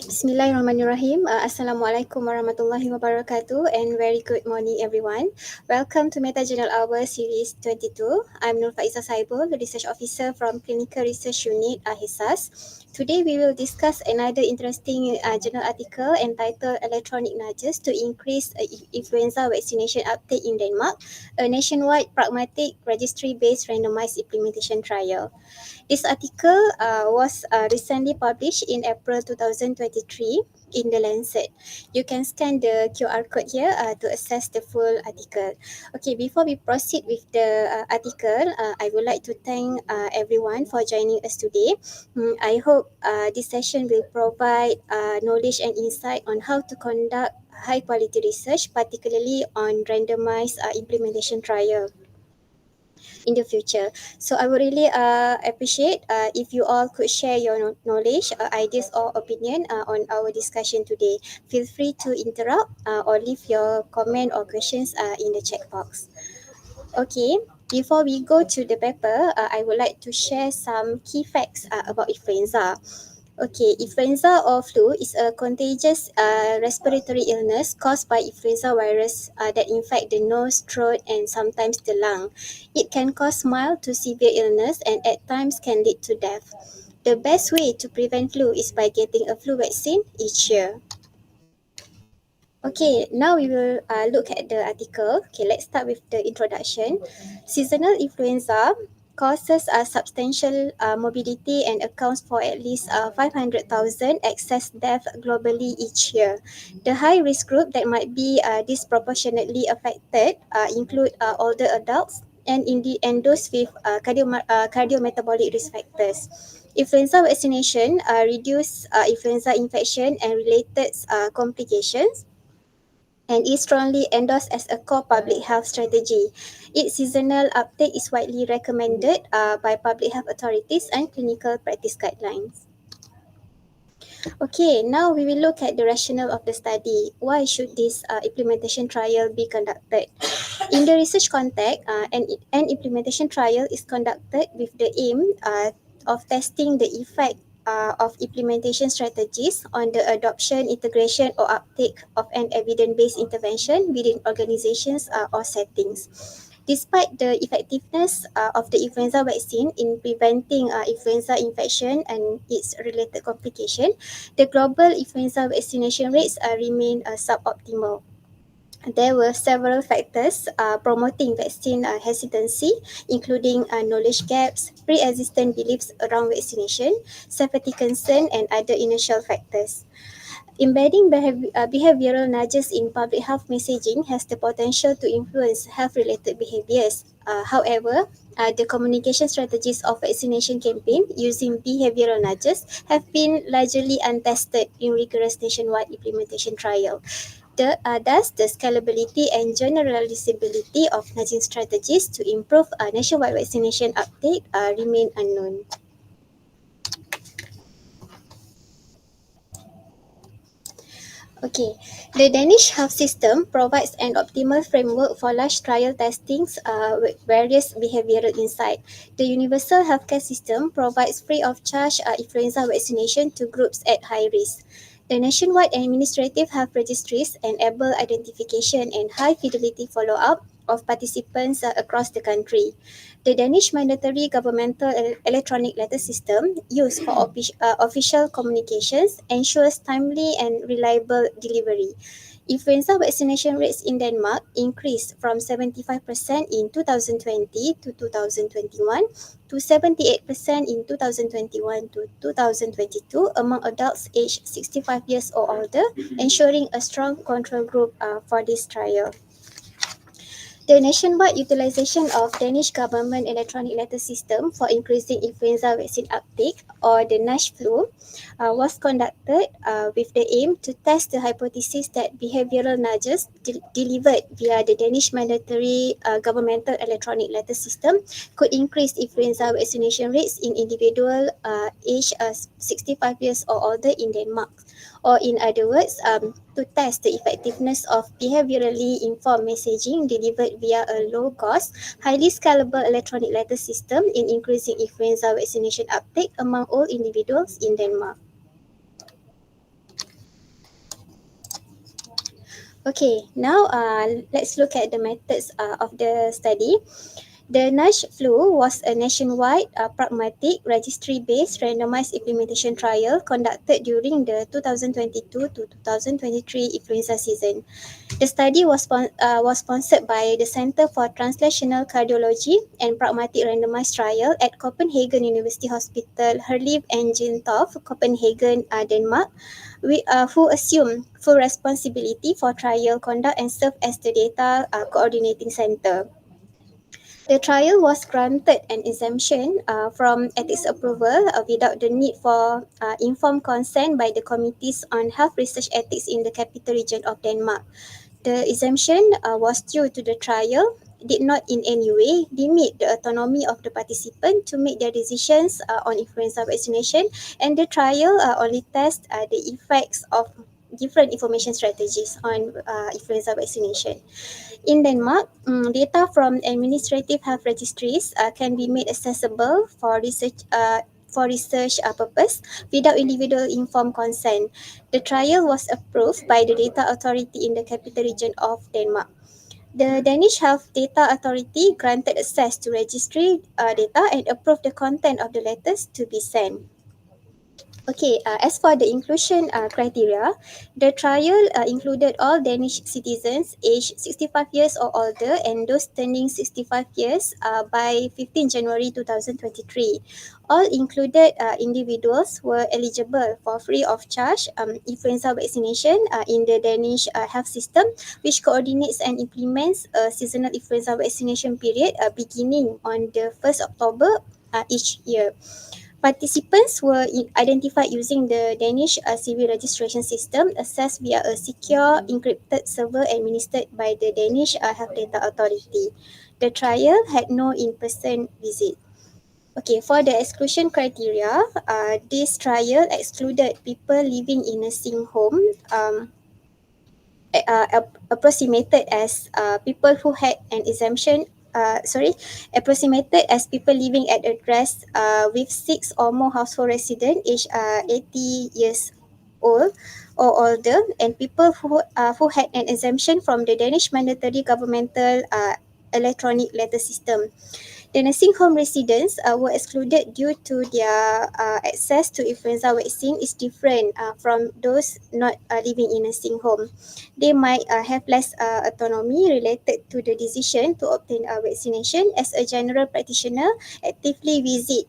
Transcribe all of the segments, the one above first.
Bismillahirrahmanirrahim. Assalamualaikum warahmatullahi wabarakatuh and very good morning everyone. Welcome to Meta Journal Hour Series 22. I'm Nur Faizah Saibul, the Research Officer from Clinical Research Unit HSAAS. Today we will discuss another interesting journal article entitled Electronic Nudges to Increase Influenza Vaccination Uptake in Denmark, a nationwide pragmatic registry-based randomized implementation trial. This article was recently published in April 2023 in The Lancet. You can scan the QR code here to access the full article. Okay, before we proceed with the article, I would like to thank everyone for joining us today. I hope this session will provide knowledge and insight on how to conduct high quality research, particularly on randomized implementation trial in the future. So I would really appreciate if you all could share your knowledge, ideas or opinion on our discussion today. Feel free to interrupt or leave your comment or questions in the chat box. Okay, before we go to the paper, I would like to share some key facts about influenza. Okay, influenza or flu is a contagious respiratory illness caused by influenza virus that infect the nose, throat, and sometimes the lung. It can cause mild to severe illness and at times can lead to death. The best way to prevent flu is by getting a flu vaccine each year. Okay, now we will look at the article. Okay, let's start with the introduction. Seasonal influenza causes substantial morbidity and accounts for at least 500,000 excess deaths globally each year. The high risk group that might be disproportionately affected include older adults and those with cardiometabolic risk factors. Influenza vaccination reduce influenza infection and related complications and is strongly endorsed as a core public health strategy. Its seasonal uptake is widely recommended by public health authorities and clinical practice guidelines. Okay, now we will look at the rationale of the study. Why should this implementation trial be conducted? In the research context, an implementation trial is conducted with the aim of testing the effect of implementation strategies on the adoption, integration, or uptake of an evidence-based intervention within organizations or settings. Despite the effectiveness of the influenza vaccine in preventing influenza infection and its related complication, the global influenza vaccination rates remain suboptimal. There were several factors promoting vaccine hesitancy, including knowledge gaps, pre-existing beliefs around vaccination, safety concern, and other initial factors. Embedding behavioral nudges in public health messaging has the potential to influence health-related behaviors. However, the communication strategies of vaccination campaign using behavioral nudges have been largely untested in rigorous nationwide implementation trial. Thus, the scalability and generalizability of nudging strategies to improve nationwide vaccination uptake remain unknown. Okay, the Danish health system provides an optimal framework for large trial testings with various behavioral insight. The universal healthcare system provides free of charge influenza vaccination to groups at high risk. The nationwide administrative health registries enable identification and high fidelity follow-up of participants across the country. The Danish mandatory governmental electronic letter system used for official communications ensures timely and reliable delivery. Influenza vaccination rates in Denmark increased from 75% in 2020 to 2021 to 78% in 2021 to 2022 among adults aged 65 years or older, ensuring a strong control group for this trial. The nationwide utilization of Danish government electronic letter system for increasing influenza vaccine uptake, or the NASH flu, was conducted with the aim to test the hypothesis that behavioral nudges delivered via the Danish mandatory governmental electronic letter system could increase influenza vaccination rates in individuals aged 65 years or older in Denmark. Or in other words, to test the effectiveness of behaviorally informed messaging delivered via a low-cost, highly scalable electronic letter system in increasing influenza vaccination uptake among all individuals in Denmark. Okay, now let's look at the methods of the study. The NASH flu was a nationwide, pragmatic, registry-based randomized implementation trial conducted during the 2022 to 2023 influenza season. The study was sponsored by the Center for Translational Cardiology and Pragmatic Randomized Trial at Copenhagen University Hospital, Herlev and Gentofte, Copenhagen, Denmark, who assumed full responsibility for trial conduct and served as the data coordinating center. The trial was granted an exemption from ethics approval without the need for informed consent by the Committees on Health Research Ethics in the capital region of Denmark. The exemption was due to the trial did not in any way limit the autonomy of the participant to make their decisions on influenza vaccination, and the trial only test the effects of different information strategies on influenza vaccination. In Denmark, data from administrative health registries can be made accessible for research purpose without individual informed consent. The trial was approved by the Data Authority in the capital region of Denmark. The Danish Health Data Authority granted access to registry data and approved the content of the letters to be sent. Okay, as for the inclusion criteria, the trial included all Danish citizens aged 65 years or older and those turning 65 years by 15 January 2023. All included individuals were eligible for free of charge influenza vaccination in the Danish health system, which coordinates and implements a seasonal influenza vaccination period beginning on the 1st October each year. Participants were identified using the Danish CV registration system accessed via a secure encrypted server administered by the Danish Health Data Authority. The trial had no in-person visit. Okay, for the exclusion criteria, this trial excluded people living in a nursing home, approximated as people who had an exemption approximated as people living at address with six or more household resident aged 80 years old or older, and people who had an exemption from the Danish mandatory governmental electronic letter system. The nursing home residents were excluded due to their access to influenza vaccine is different from those not living in a nursing home. They might have less autonomy related to the decision to obtain a vaccination, as a general practitioner actively visit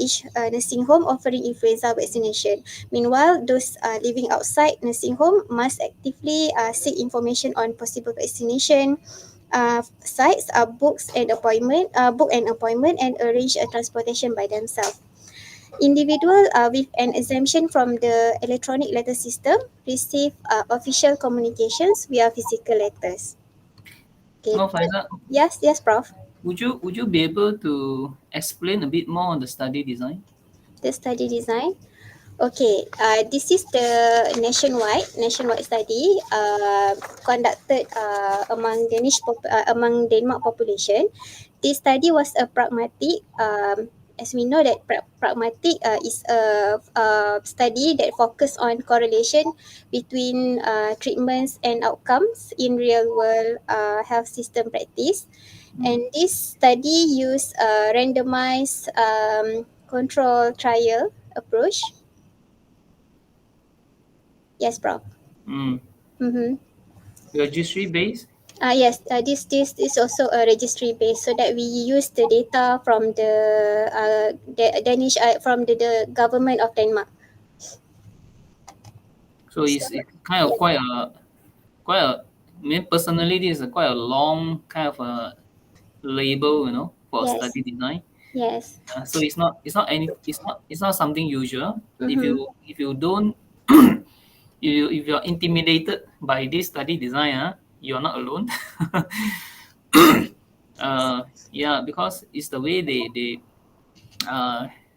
each nursing home offering influenza vaccination. Meanwhile, those living outside nursing home must actively seek information on possible vaccination sites, book an appointment and arrange a transportation by themselves. Individual with an exemption from the electronic letter system receive official communications via physical letters. Okay. Well, Faisal, Yes, yes, Prof. would you be able to explain a bit more on the study design? The study design. Okay, this is the nationwide study conducted among Denmark population. This study was a pragmatic. As we know that pragmatic is a study that focus on correlation between treatments and outcomes in real world health system practice. And this study used a randomized control trial approach. Yes, Prof. Mm. Mm-hmm. Registry based? Yes, this is also a registry base so that we use the data from the Danish from the government of Denmark. So So, it's kind of yes, quite a, I mean, personally, this is a quite a long kind of a label, for a yes, study design. yes. So it's not something usual. If Mm-hmm. you if you don't if you're intimidated by this study design, you're not alone. Yes, Yeah, because it's uh,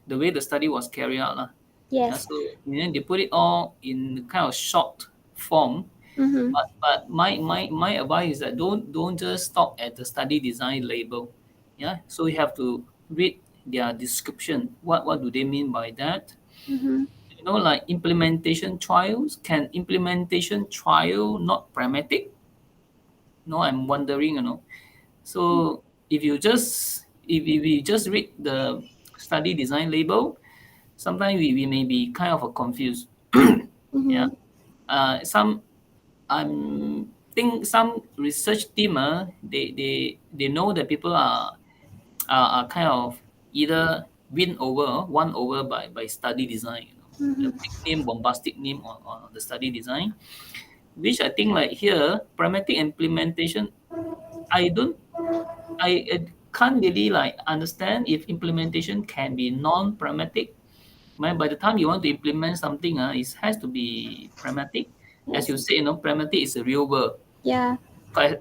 the way the study was carried out. Yeah, yes. so they put it all in kind of short form. Mm-hmm. But my advice is that don't just stop at the study design label. Yeah, so you have to read their description. What do they mean by that? Mm-hmm. like implementation trials. Can implementation trial not pragmatic? No, I'm wondering, So if we just read the study design label, sometimes we may be kind of confused. Yeah. Mm-hmm. Some think some research team, they know that people are kind of either won over by study design, the Mm-hmm. big name, bombastic name on the study design, which I think like here, pragmatic implementation, I don't I can't really like understand if implementation can be non-pragmatic. By the time you want to implement something, it has to be pragmatic. As Yes. you say, pragmatic is a real world. Yeah.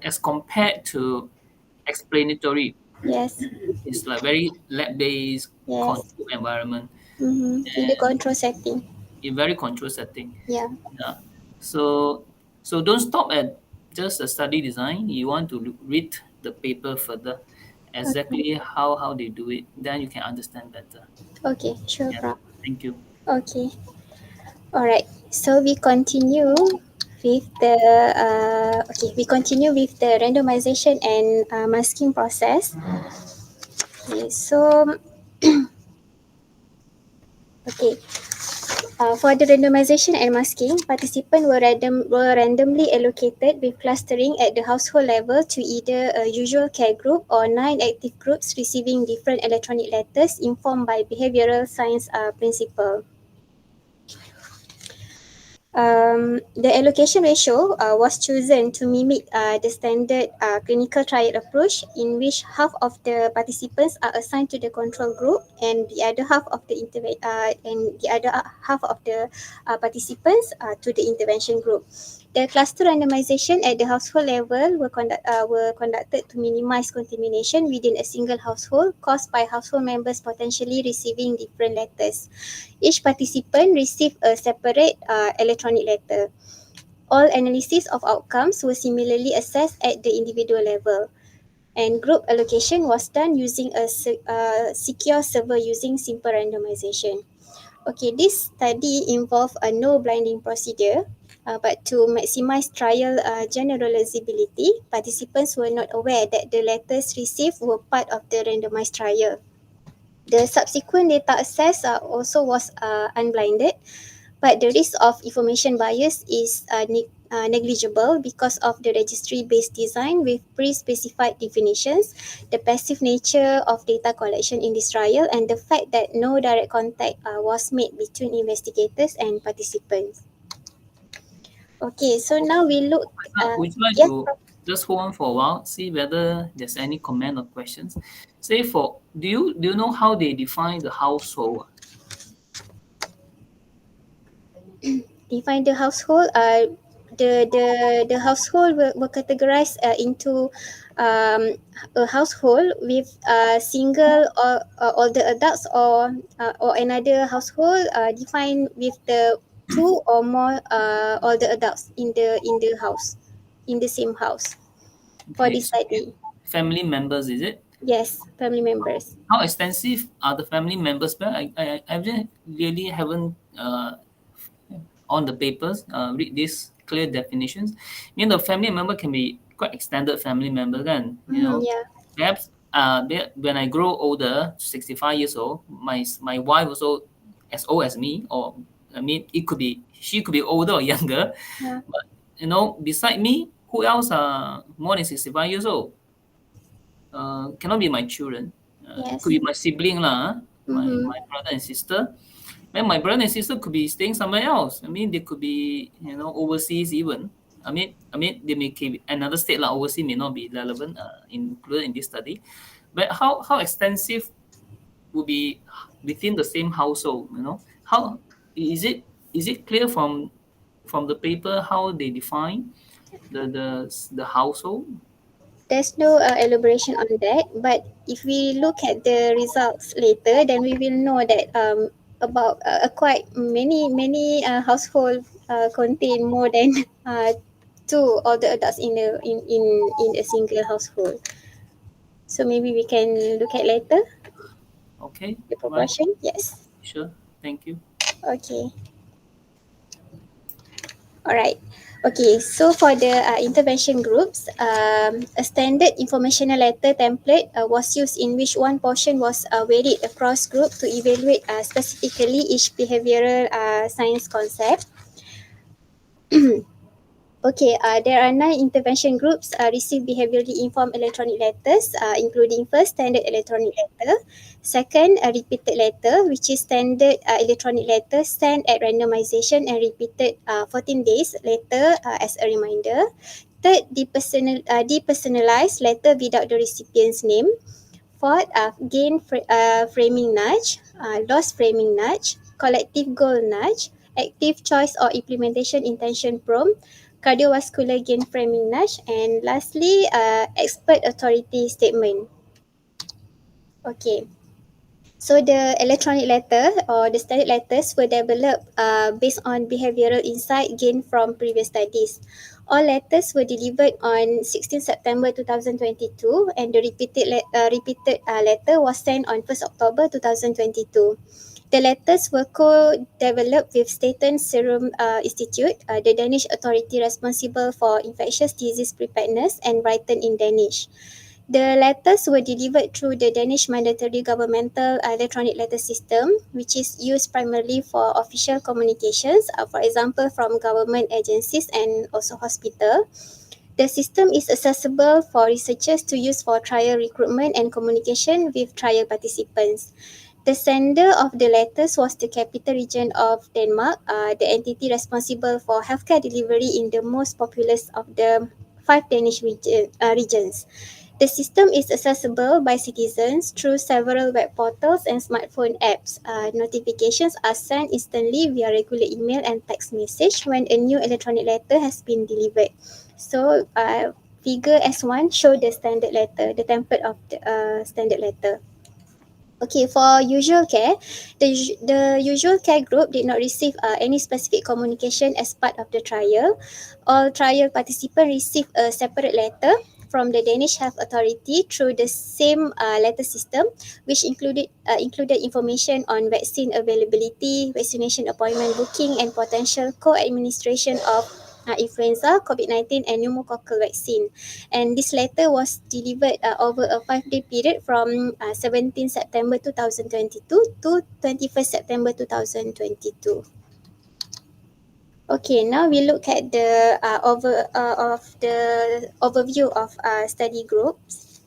As compared to explanatory, Yes. it's like very lab-based Yes. control environment Mm-hmm. In the and control setting. a very control setting. Yeah. Yeah. So don't stop at just a study design. You want to read the paper further, Okay. exactly how they do it. Then you can understand better. Okay. Sure, Yeah. Prof. Thank you. Okay. All right. So we continue with the we continue with the randomization and masking process. Okay. So okay. For the randomization and masking, participants were randomly allocated with clustering at the household level to either a usual care group or nine active groups receiving different electronic letters informed by behavioral science principle. The allocation ratio was chosen to mimic the standard clinical trial approach, in which half of the participants are assigned to the control group and the other half of the half of the participants to the intervention group. The cluster randomization at the household level were conducted to minimize contamination within a single household caused by household members potentially receiving different letters. Each participant received a separate electronic letter. All analysis of outcomes were similarly assessed at the individual level, and group allocation was done using a secure server using simple randomization. Okay, this study involved a no blinding procedure, but to maximize trial generalizability, participants were not aware that the letters received were part of the randomized trial. The subsequent data access also was unblinded, but the risk of information bias is negligible because of the registry-based design with pre-specified definitions, the passive nature of data collection in this trial, and the fact that no direct contact was made between investigators and participants. Okay, so now we look. Would you like Yes, to just hold on for a while, see whether there's any comment or questions? Say for do you know how they define the household? define the household. The household were categorized into um, a household with single or older adults or another household defined with the two or more older adults in the house, in the same house for Okay, this so study. family members, is it? Yes, family members. How extensive are the family members? But I really haven't on the papers read these clear definitions. The family member can be quite extended family member, kan? Mm-hmm, yeah. Perhaps when I grow older, 65 years old, my wife also as old as me, or I mean, she could be older or younger, Yeah. but beside me, who else are more than 65 years old? Cannot be my children. Could Yes. be my sibling lah, Mm-hmm. my brother and sister. Then my brother and sister could be staying somewhere else. I mean, they could be overseas even. I mean, they may be another state like overseas may not be relevant included in this study. But how extensive would be within the same household? How is it clear from the paper how they define the household? There's no elaboration on that, but if we look at the results later, then we will know that about quite many household contain more than two older adults in a single household. So maybe we can look at later Okay, the right, proportion. Yes. sure. Thank you. Okay. All right. Okay, so for the intervention groups, a standard informational letter template was used in which one portion was varied across group to evaluate specifically each behavioral science concept. Okay, there are nine intervention groups receive behaviorally informed electronic letters, including first, standard electronic letter, second, a repeated letter, which is standard electronic letter sent at randomization and repeated 14 days later as a reminder. Third, depersonalized letter without the recipient's name. Fourth, framing nudge, loss framing nudge, collective goal nudge, active choice or implementation intention prompt, cardiovascular gain framing nudge, and lastly, expert authority statement. Okay. So the electronic letter or the standard letters were developed based on behavioral insight gained from previous studies. All letters were delivered on 16 September 2022 and the repeated letter was sent on 1st October 2022. The letters were co-developed with Staten Serum Institute, the Danish authority responsible for infectious disease preparedness, and written in Danish. The letters were delivered through the Danish mandatory governmental electronic letter system, which is used primarily for official communications, for example, from government agencies and also hospital. The system is accessible for researchers to use for trial recruitment and communication with trial participants. The sender of the letters was the Capital Region of Denmark, the entity responsible for healthcare delivery in the most populous of the five regions. The system is accessible by citizens through several web portals and smartphone apps. Notifications are sent instantly via regular email and text message when a new electronic letter has been delivered. So, figure S1 show the standard letter, the template of the standard letter. Okay, for usual care, the usual care group did not receive any specific communication as part of the trial. All trial participants received a separate letter from the Danish Health Authority through the same letter system, which included information on vaccine availability, vaccination appointment booking, and potential co-administration of influenza, COVID-19, and pneumococcal vaccine. And this letter was delivered over a 5-day period from 17 September 2022 to 21st September 2022. Okay, now we look at the overview of study groups.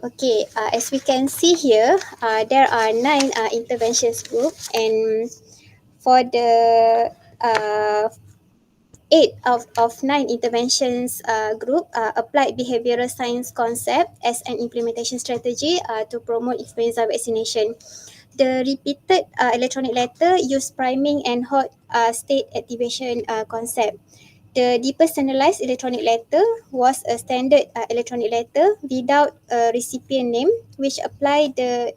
Okay, as we can see here, there are nine interventions group, and for the uh, eight of nine interventions group applied behavioral science concept as an implementation strategy to promote influenza vaccination. The repeated electronic letter used priming and hot state activation concept. The depersonalized electronic letter was a standard electronic letter without a recipient name, which applied the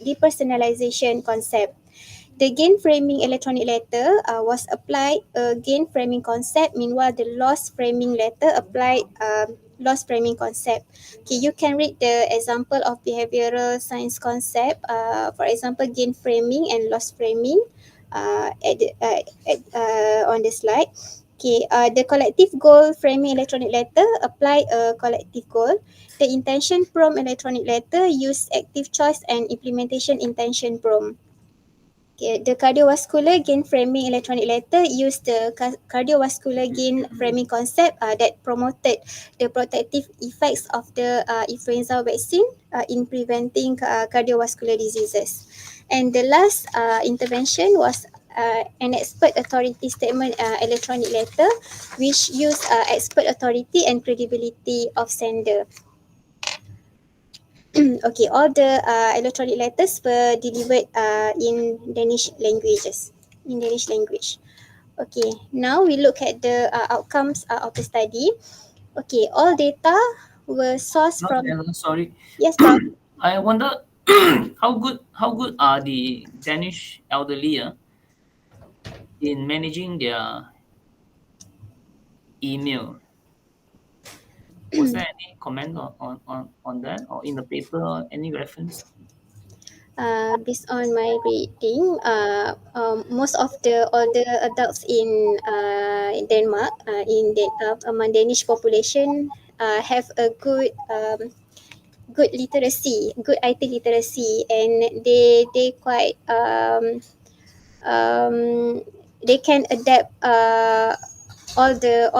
depersonalization concept. The gain framing electronic letter was applied a gain framing concept. Meanwhile, the loss framing letter applied loss framing concept. Okay, you can read the example of behavioral science concept. For example, gain framing and loss framing on the slide. Okay, the collective goal framing electronic letter apply a collective goal. The intention prompt electronic letter use active choice and implementation intention prompt. Okay, the cardiovascular gain framing electronic letter used the cardiovascular gain framing concept that promoted the protective effects of the influenza vaccine in preventing cardiovascular diseases. And the last intervention was an expert authority statement electronic letter, which used expert authority and credibility of sender. Okay, all the electronic letters were delivered in Danish languages, in Danish language. Okay, now we look at the outcomes of the study. Okay, all data were sourced Not from. sorry. Yes, Prof. I wonder how good are the Danish elderly in managing their email. Was there any comment on that or in the paper or any reference? Based on my reading, most of the older adults in Denmark, among Danish population, have a good literacy, good IT literacy, and they quite um, they can adapt all the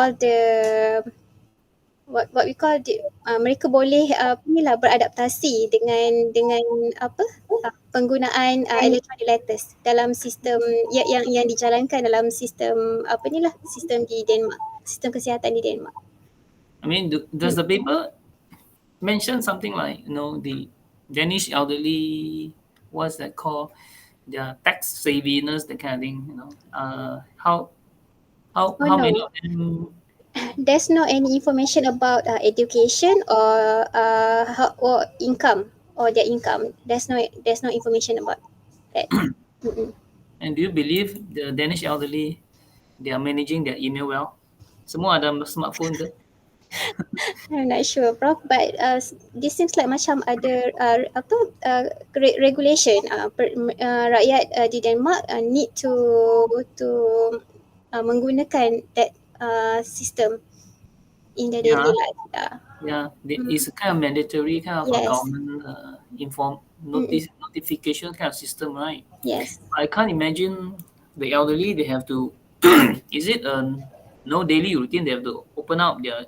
what we call mereka boleh ni lah beradaptasi dengan apa penggunaan electronic letters dalam sistem yang dijalankan dalam sistem apa ni lah sistem di Denmark, sistem kesihatan di Denmark. I mean, does the paper mention something like, the Danish elderly, what's that called? Their tax savviness, that kind of thing. Oh How many no, of them? there's no any information about education or income or their income. There's no information about that. Mm-mm. And do you believe the Danish elderly, they are managing their email well? Semua ada smartphone ke? I'm not sure, Prof. But this seems like macam ada apa regulation. Rakyat di Denmark need to menggunakan that system in their daily Yeah, life. Yeah. yeah. It's Mm. a kind of mandatory kind of a Yes. government Mm-mm. notification kind of system, right? Yes. I can't imagine the elderly. They have to. Is it a no daily routine? They have to open up their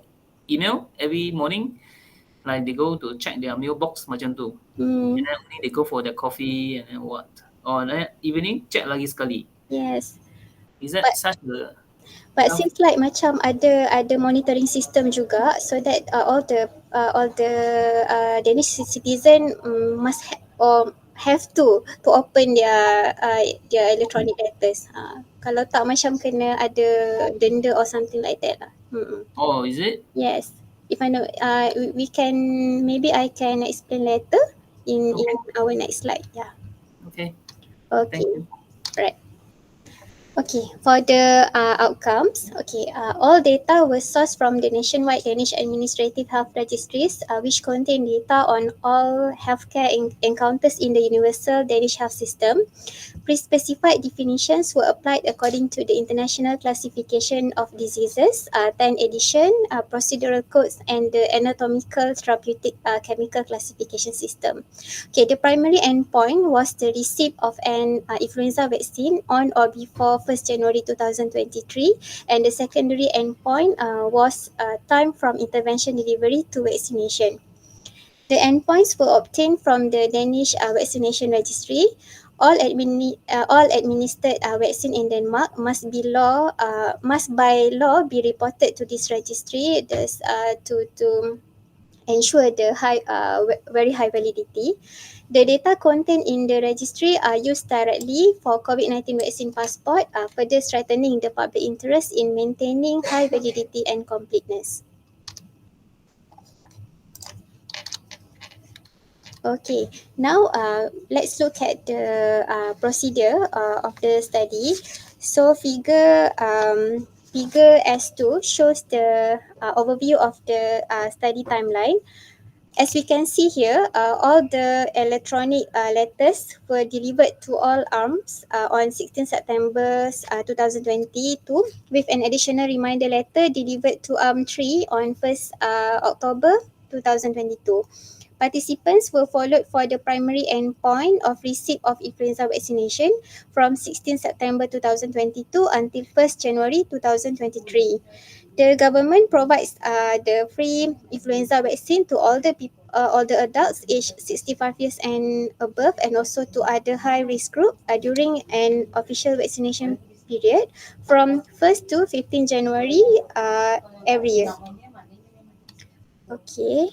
email every morning, like they go to check their mailbox macam tu. And Mm. then only they go for their coffee and then what? Or then evening check lagi sekali. Yes. Is that But such the But tough? seems like macam ada monitoring system juga, so that all the Danish citizen must or have to open their electronic letters. Kalau tak macam kena ada denda or something like that lah. Mm-mm. Oh, is it? Yes. If I know, we can, maybe I can explain later in Okay, our next slide. Yeah. okay. Thank Okay. you. Right. Okay, for the outcomes, all data was sourced from the nationwide Danish Administrative Health Registries, which contain data on all healthcare encounters in the Universal Danish Health System. Pre-specified definitions were applied according to the International Classification of Diseases, 10 edition, procedural codes, and the Anatomical Therapeutic Chemical Classification System. Okay, the primary endpoint was the receipt of an influenza vaccine on or before 1st January 2023, and the secondary endpoint was time from intervention delivery to vaccination. The endpoints were obtained from the Danish Vaccination Registry. All administered vaccine in Denmark must by law be reported to this registry, to ensure the very high validity. The data contained in the registry are used directly for COVID-19 vaccine passport, further strengthening the public interest in maintaining high validity and completeness. Okay, now let's look at the procedure of the study. So figure S2 shows the overview of the study timeline. As we can see here, all the electronic letters were delivered to all arms on 16 September 2022, with an additional reminder letter delivered to arm 3 on 1st October 2022. Participants were followed for the primary endpoint of receipt of influenza vaccination from 16 September 2022 until 1st January 2023. The government provides the free influenza vaccine to all the adults aged 65 years and above, and also to other high risk group during an official vaccination period from 1st to 15 January every year. Okay.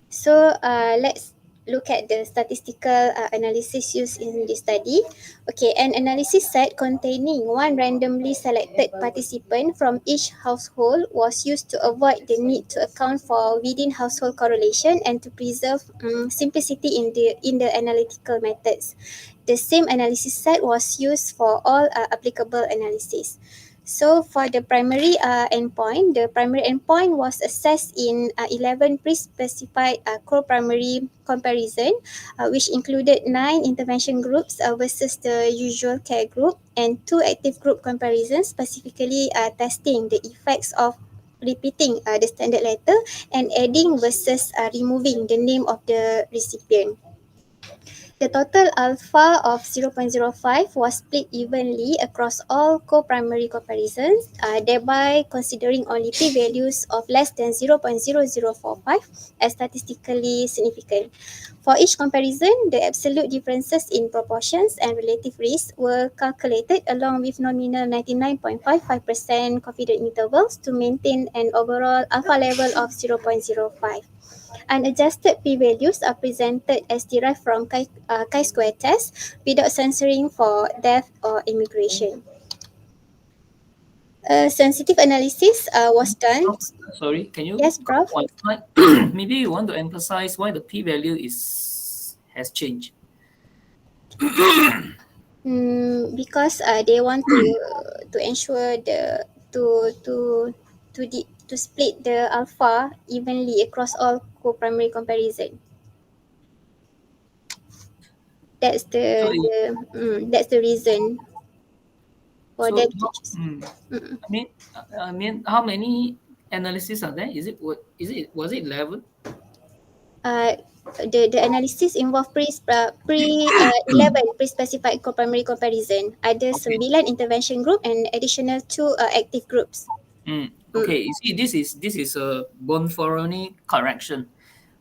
So let's look at the statistical analysis used in this study. Okay, an analysis set containing one randomly selected participant from each household was used to avoid the need to account for within household correlation and to preserve simplicity in the analytical methods. The same analysis set was used for all applicable analysis. So for the primary endpoint, the primary endpoint was assessed in 11 pre-specified co-primary comparison, which included 9 intervention groups versus the usual care group and 2 active group comparisons, specifically testing the effects of repeating the standard letter and adding versus removing the name of the recipient. The total alpha of 0.05 was split evenly across all co-primary comparisons, thereby considering only p-values of less than 0.0045 as statistically significant. For each comparison, the absolute differences in proportions and relative risk were calculated along with nominal 99.55% confidence intervals to maintain an overall alpha level of 0.05. Unadjusted p-values are presented as derived from chi-square test without censoring for death or immigration. A sensitive analysis was done. Oh, sorry, can you Yes, go Prof. one slide? Maybe you want to emphasize why the p-value is has changed. Because they want to ensure to split the alpha evenly across all co-primary comparison. That's So, that's the reason for so them to choose. Mm. I mean, how many analyses are there? Is it was it 11? uh, the analysis involve pre 11 pre-specified co-primary comparison. Ada Okay. 9 intervention group and additional 2 active groups. Mm. Okay. You see, this is a Bonferroni correction.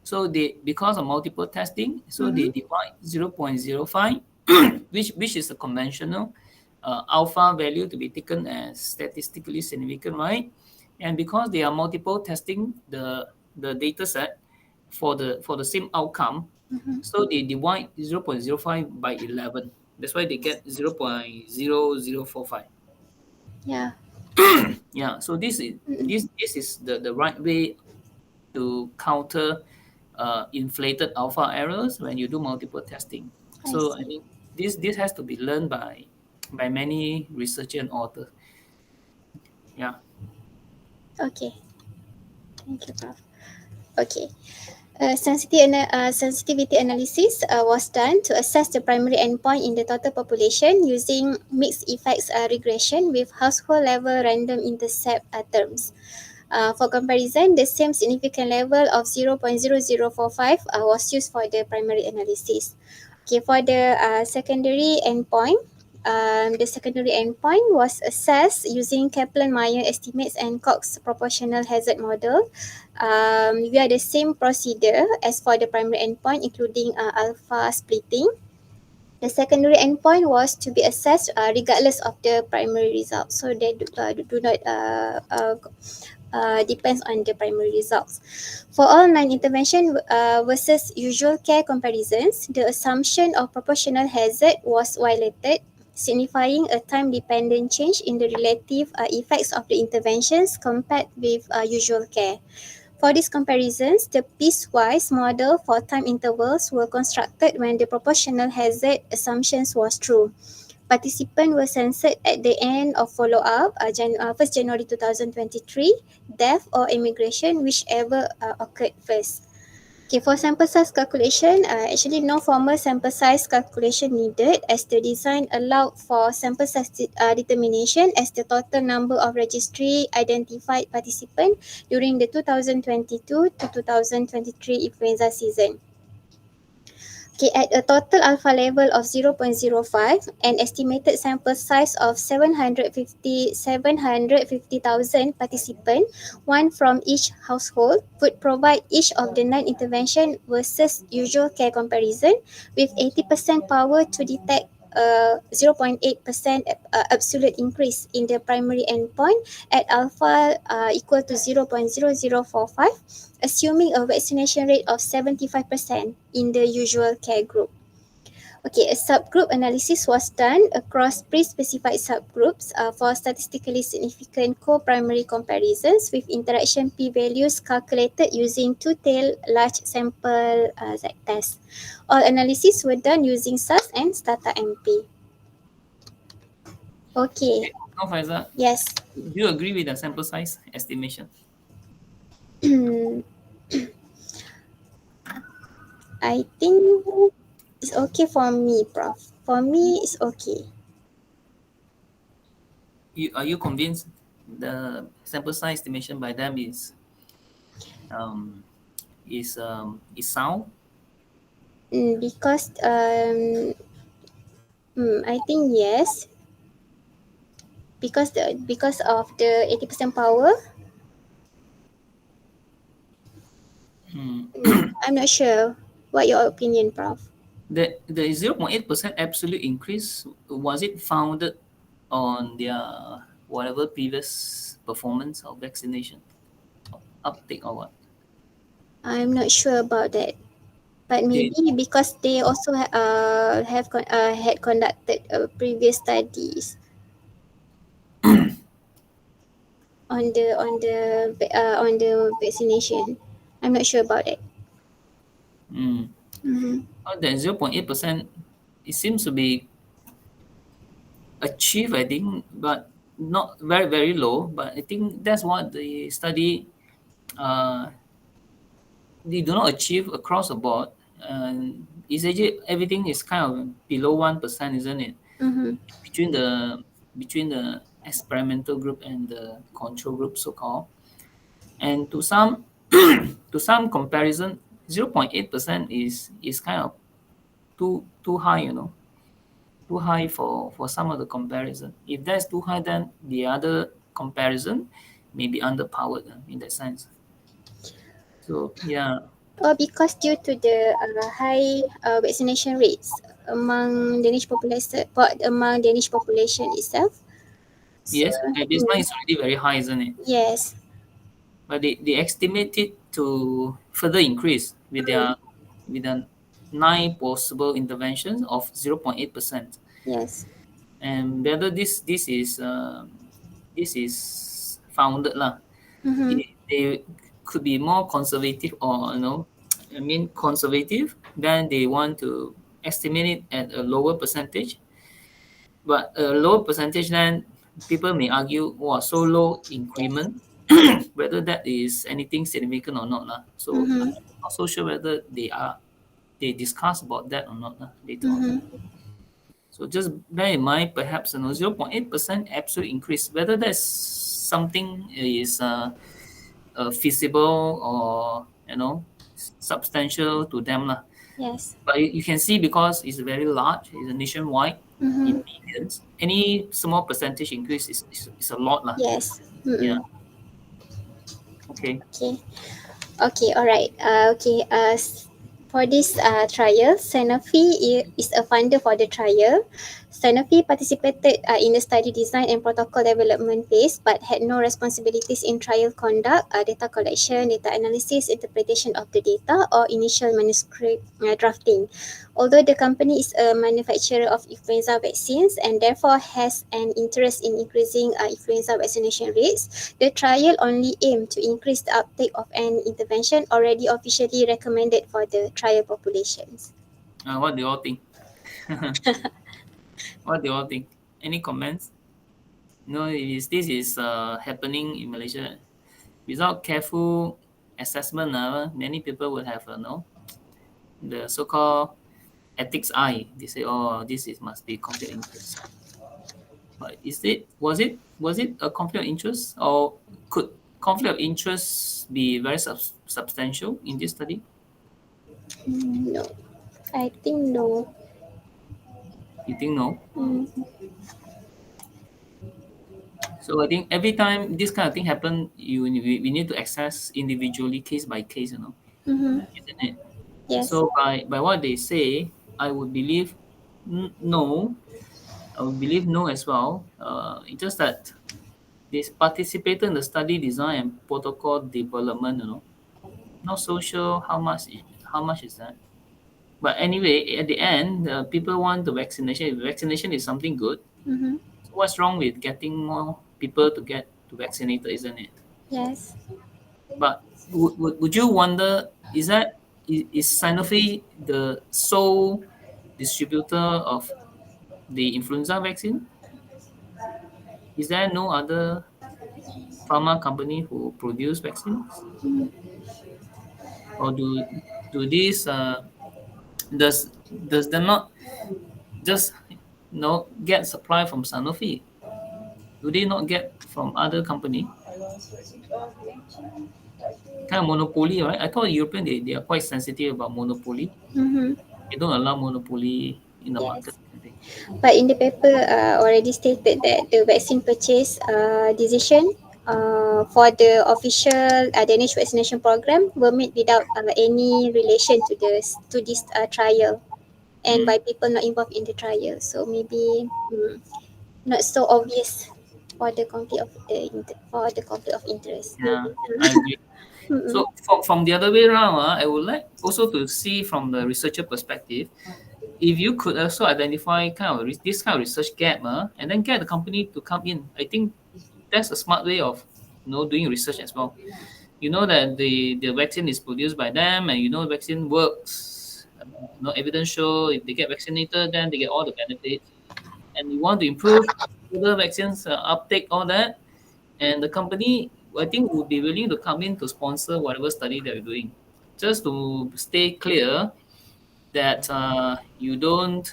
So they because of multiple testing, so they Mm-hmm. divide 0.05, which is a conventional alpha value to be taken as statistically significant, right? And because they are multiple testing the data set for the same outcome, Mm-hmm. so they divide 0.05 by 11. That's why they get 0.0045. Yeah. Yeah, so this is Mm-mm. this is the right way to counter inflated alpha errors when you do multiple testing. I So I see. think this has to be learned by many researchers and authors. Yeah. Okay. Thank you, Prof. Okay. Sensitivity analysis was done to assess the primary endpoint in the total population using mixed effects regression with household level random intercept terms. For comparison, the same significant level of 0.0045 was used for the primary analysis. Okay, for the secondary endpoint was assessed using Kaplan-Meier estimates and Cox proportional hazard model. We are the same procedure as for the primary endpoint, including alpha splitting. The secondary endpoint was to be assessed regardless of the primary result, so they do not depends on the primary results. For all non-intervention versus usual care comparisons, the assumption of proportional hazard was violated, signifying a time-dependent change in the relative effects of the interventions compared with usual care. For these comparisons, the piecewise model for time intervals were constructed when the proportional hazard assumptions was true. Participants were censored at the end of follow-up, 1st January 2023, death or immigration, whichever occurred first. Okay, for sample size calculation, actually no formal sample size calculation needed as the design allowed for sample size determination as the total number of registry identified participants during the 2022 to 2023 influenza season. Okay, at a total alpha level of 0.05, an estimated sample size of 750,000 participants, one from each household, would provide each of the 9 intervention versus usual care comparison with 80% power to detect a 0.8% absolute increase in the primary endpoint at alpha equal to 0.0045, assuming a vaccination rate of 75% in the usual care group. Okay, a subgroup analysis was done across pre-specified subgroups for statistically significant co-primary comparisons with interaction p-values calculated using two-tailed large sample z-test. All analyses were done using SAS and STATA-MP. Okay. No, Faisal, Yes. do you agree with the sample size estimation? I think it's okay for me, Prof. For me, it's okay. Are you convinced the sample size estimation by them um, is sound? Because I think yes, because of the 80% power. Hmm. I'm not sure. What your opinion, Prof? The 0.8% absolute increase, was it founded on their whatever previous performance of vaccination uptake or what? I'm not sure about that. But They, maybe because they also had conducted previous studies on the vaccination. I'm not sure about it. mm, Mm-hmm. that 0.8%, it seems to be achieved, I think, but not very, very low. But I think that's what the study, uh, they do not achieve across the board. And it's actually everything is kind of below 1%, isn't it? Mm-hmm. Between the between the experimental group and the control group, so called. And to some to some comparison, 0.8% is kind of too high, too high for some of the comparison. If that's too high, then the other comparison may be underpowered in that sense. So yeah. Or because due to the high vaccination rates among Danish population itself. So Yes, at baseline is already very high, isn't it? yes. But they estimate it to further increase with the nine possible interventions of 0.8%. Yes. And whether this is founded lah, Mm-hmm. they could be more conservative, or I mean conservative, then they want to estimate it at a lower percentage. But a lower percentage, then people may argue, wow, so low increment, whether that is anything significant or not lah. So I'm Mm-hmm. not so sure whether they discuss about that or not lah later on. Mm-hmm. So just bear in mind, perhaps 0.8% absolute increase, whether that's something is feasible or substantial to them lah. Yes. But you can see, because it's very large, it's a nationwide in Mm-hmm. millions. Any small percentage increase is a lot lah. Yes. Yeah. Mm-mm. Okay. Okay. Okay, all right. For this trial, is a funder for the trial. Sanofi participated in the study design and protocol development phase, but had no responsibilities in trial conduct, data collection, data analysis, interpretation of the data, or initial manuscript drafting. Although the company is a manufacturer of influenza vaccines and therefore has an interest in increasing influenza vaccination rates, the trial only aimed to increase the uptake of an intervention already officially recommended for the trial populations. What do you all think? What do you all think? Any comments? This is happening in Malaysia. Without careful assessment, many people would have the so-called ethics eye. They say, oh, this is must be conflict of interest. But was it a conflict of interest, or could conflict of interest be very substantial in this study? No, I think no. You think no? Mm, So I think every time this kind of thing happen, we need to assess individually, case by case, mm-hmm. isn't it? Yes. So by what they say, I would believe no. I would believe no as well. It's just that they participated in the study design and protocol development. Not so sure how much is that. But anyway, at the end, people want the vaccination. If vaccination is something good, Mm-hmm. so what's wrong with getting more people to get to vaccinated, isn't it? Yes. But would you wonder, is Sanofi the sole distributor of the influenza vaccine? Is there no other pharma company who produce vaccines, or do these does they not just get supply from Sanofi? Do they not get from other company? Kind of monopoly, right? I thought European they are quite sensitive about monopoly. Mm-hmm. They don't allow monopoly in the market, Yes. I think. But in the paper already stated that the vaccine purchase decision for the official Danish vaccination program were made without any relation to this trial and Mm. by people not involved in the trial. So maybe not so obvious for the conflict of interest. Yeah, Maybe. I agree. Mm-mm. So from the other way around, I would like also to see from the researcher perspective, if you could also identify kind of this kind of research gap, and then get the company to come in. I think that's a smart way of doing research as well. You know that the vaccine is produced by them, and the vaccine works. Evidence show if they get vaccinated, then they get all the benefits. And you want to improve further vaccines uptake, all that, and the company, I think, would be willing to come in to sponsor whatever study that you're doing, just to stay clear that you don't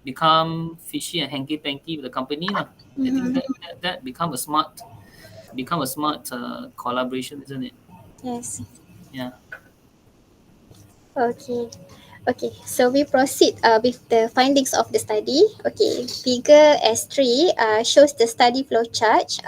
become fishy and hanky panky with the company lah. I think Mm-hmm. that become a smart collaboration, isn't it? Yes. Yeah. Okay. Okay, so we proceed with the findings of the study. Okay, figure S3 shows the study flow chart.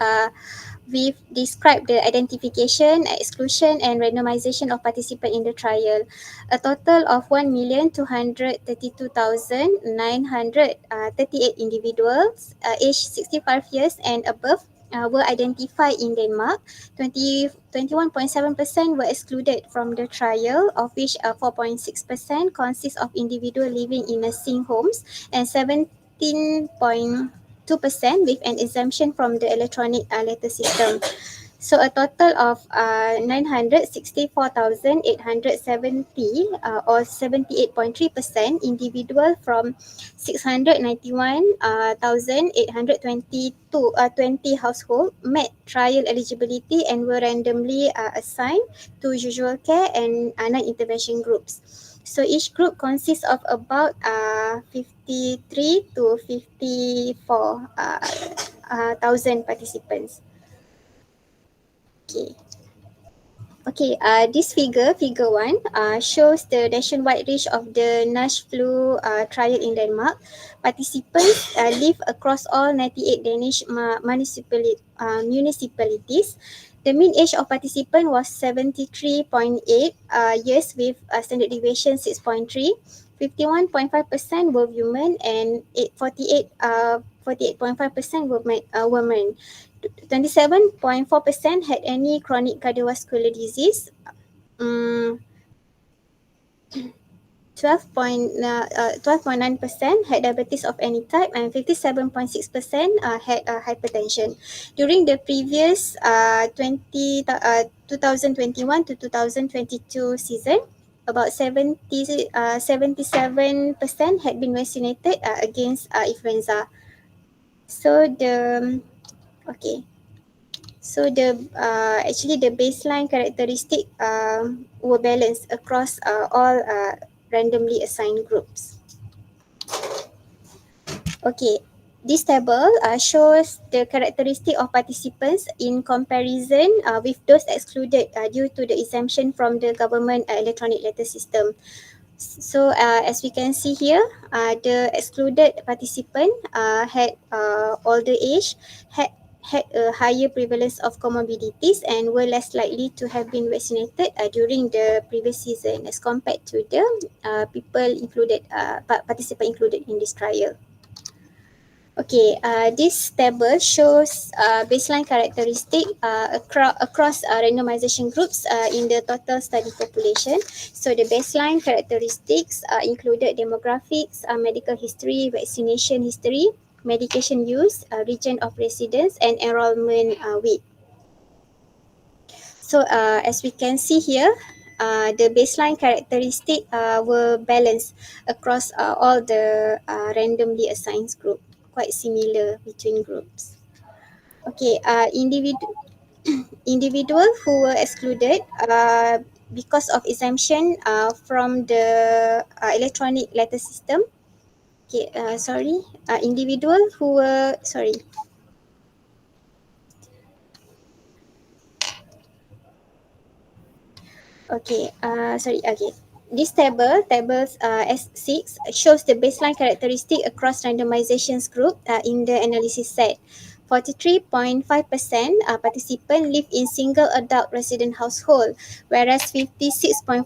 We've described the identification, exclusion, and randomization of participants in the trial. A total of 1,232,938 individuals aged 65 years and above were identified in Denmark. 21.7% were excluded from the trial, of which 4.6% consists of individuals living in nursing homes and 17.2% with an exemption from the electronic letter system. So a total of 964,870 or 78.3% individual from 691,822 20 household met trial eligibility and were randomly assigned to usual care and non-intervention groups. So each group consists of about 53 to 54 thousand participants. Okay. Okay, this figure one, shows the nationwide reach of the NASH flu trial in Denmark. Participants live across all 98 Danish municipalities. The mean age of participant was 73.8 years with standard deviation 6.3. 51.5% were women and 48.5% were women. 27.4% had any chronic cardiovascular disease. Um, 12.9% had diabetes of any type, and 57.6% had hypertension. During the previous 2021 to 2022 season, about 77% had been vaccinated against influenza. So okay. So actually the baseline characteristic were balanced across all randomly assigned groups. Okay, this table shows the characteristic of participants in comparison with those excluded due to the exemption from the government electronic letter system. So as we can see here, the excluded participant had older age, had a higher prevalence of comorbidities and were less likely to have been vaccinated during the previous season as compared to the people included, participant included in this trial. Okay, this table shows baseline characteristic across randomization groups in the total study population. So the baseline characteristics included demographics, medical history, vaccination history, medication use, region of residence, and enrollment weight. So as we can see here, the baseline characteristic were balanced across all the randomly assigned group, quite similar between groups. Okay, individual who were excluded because of exemption from the electronic letter system. Okay, sorry, individual who were sorry. Okay, sorry. Okay, this tables S6 shows the baseline characteristic across randomizations group in the analysis set. 43.5% participant live in single adult resident household, whereas 56.5%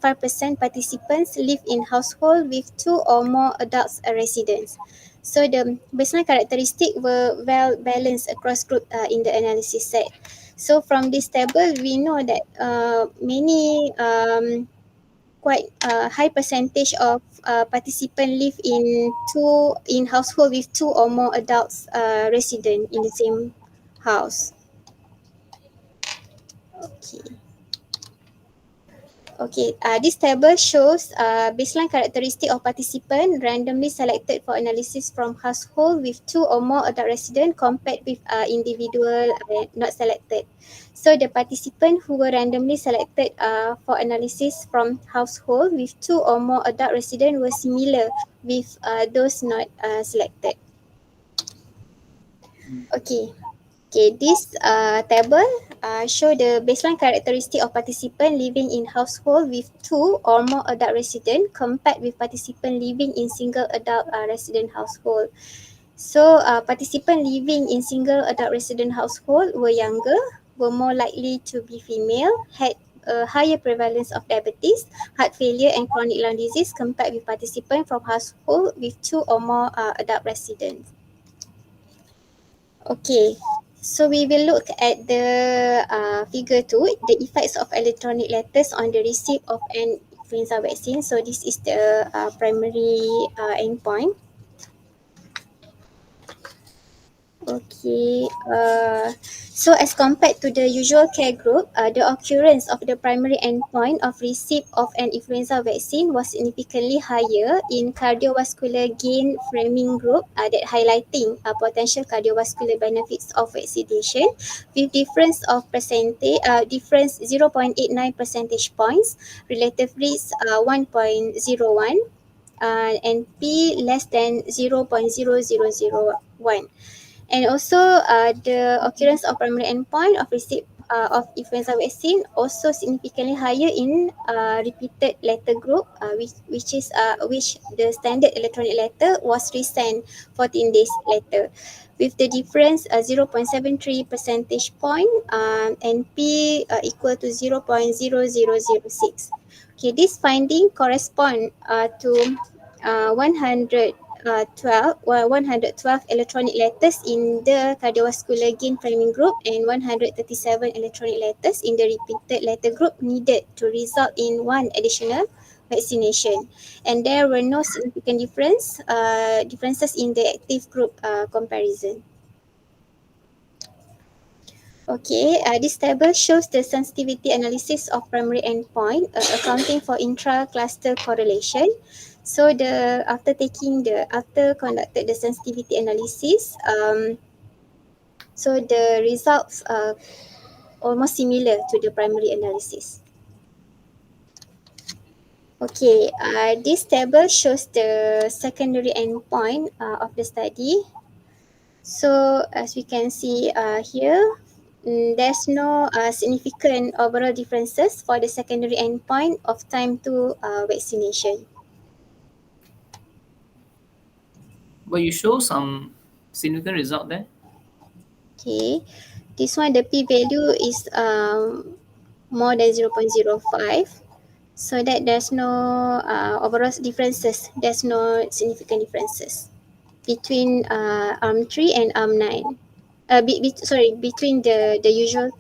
participants live in household with two or more adults residents. So the baseline characteristic were well balanced across group in the analysis set. So from this table, we know that many quite high percentage of participant live in household with two or more adults resident in the same house. Okay. Okay, this table shows baseline characteristic of participant randomly selected for analysis from household with two or more adult resident compared with individual not selected. So the participant who were randomly selected for analysis from household with two or more adult resident were similar with those not selected. Mm. Okay. Okay, this table show the baseline characteristic of participant living in household with two or more adult resident compared with participant living in single adult resident household. So, participant living in single adult resident household were younger, were more likely to be female, had a higher prevalence of diabetes, heart failure, and chronic lung disease compared with participant from household with two or more adult residents. Okay, so we will look at the figure two, the effects of electronic letters on the receipt of an influenza vaccine. So this is the primary endpoint. Okay, so as compared to the usual care group, the occurrence of the primary endpoint of receipt of an influenza vaccine was significantly higher in cardiovascular gain framing group that highlighting potential cardiovascular benefits of vaccination with difference 0.89 percentage points, relative risk 1.01 and P less than 0.0001. And also, the occurrence of primary endpoint of receipt of influenza vaccine also significantly higher in repeated letter group, which the standard electronic letter was resent 14 days later, with the difference 0.73 percentage point and P equal to 0.0006. Okay, this finding correspond to 112 electronic letters in the cardiovascular gain framing group and 137 electronic letters in the repeated letter group needed to result in one additional vaccination. And there were no significant differences in the active group comparison. Okay, this table shows the sensitivity analysis of primary endpoint, accounting for intra-cluster correlation. So after conducted the sensitivity analysis, so the results are almost similar to the primary analysis. Okay, this table shows the secondary endpoint of the study. So as we can see here, there's no significant overall differences for the secondary endpoint of time to vaccination. But you show some significant result there. Okay, this one the p-value is more than 0.05, so that there's no overall differences. There's no significant differences between arm 3 and arm 9. Between the usual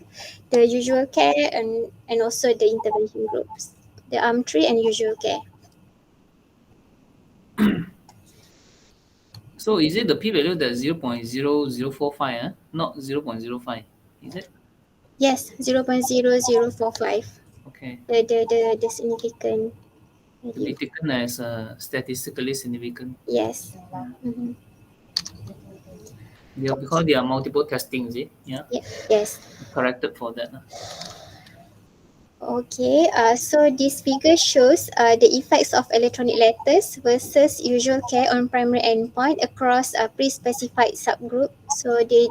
care and also the intervention groups, the arm 3 and usual care. So is it the p-value that's 0.0045, not 0.05? Is it? Yes, 0.0045. Okay. The significant To be value. taken as statistically significant. Yes. Mm. Mhm. Yeah, because there are multiple testing, is it? Yeah, Yes. corrected for that. Okay, so this figure shows the effects of electronic letters versus usual care on primary endpoint across a pre-specified subgroup. So did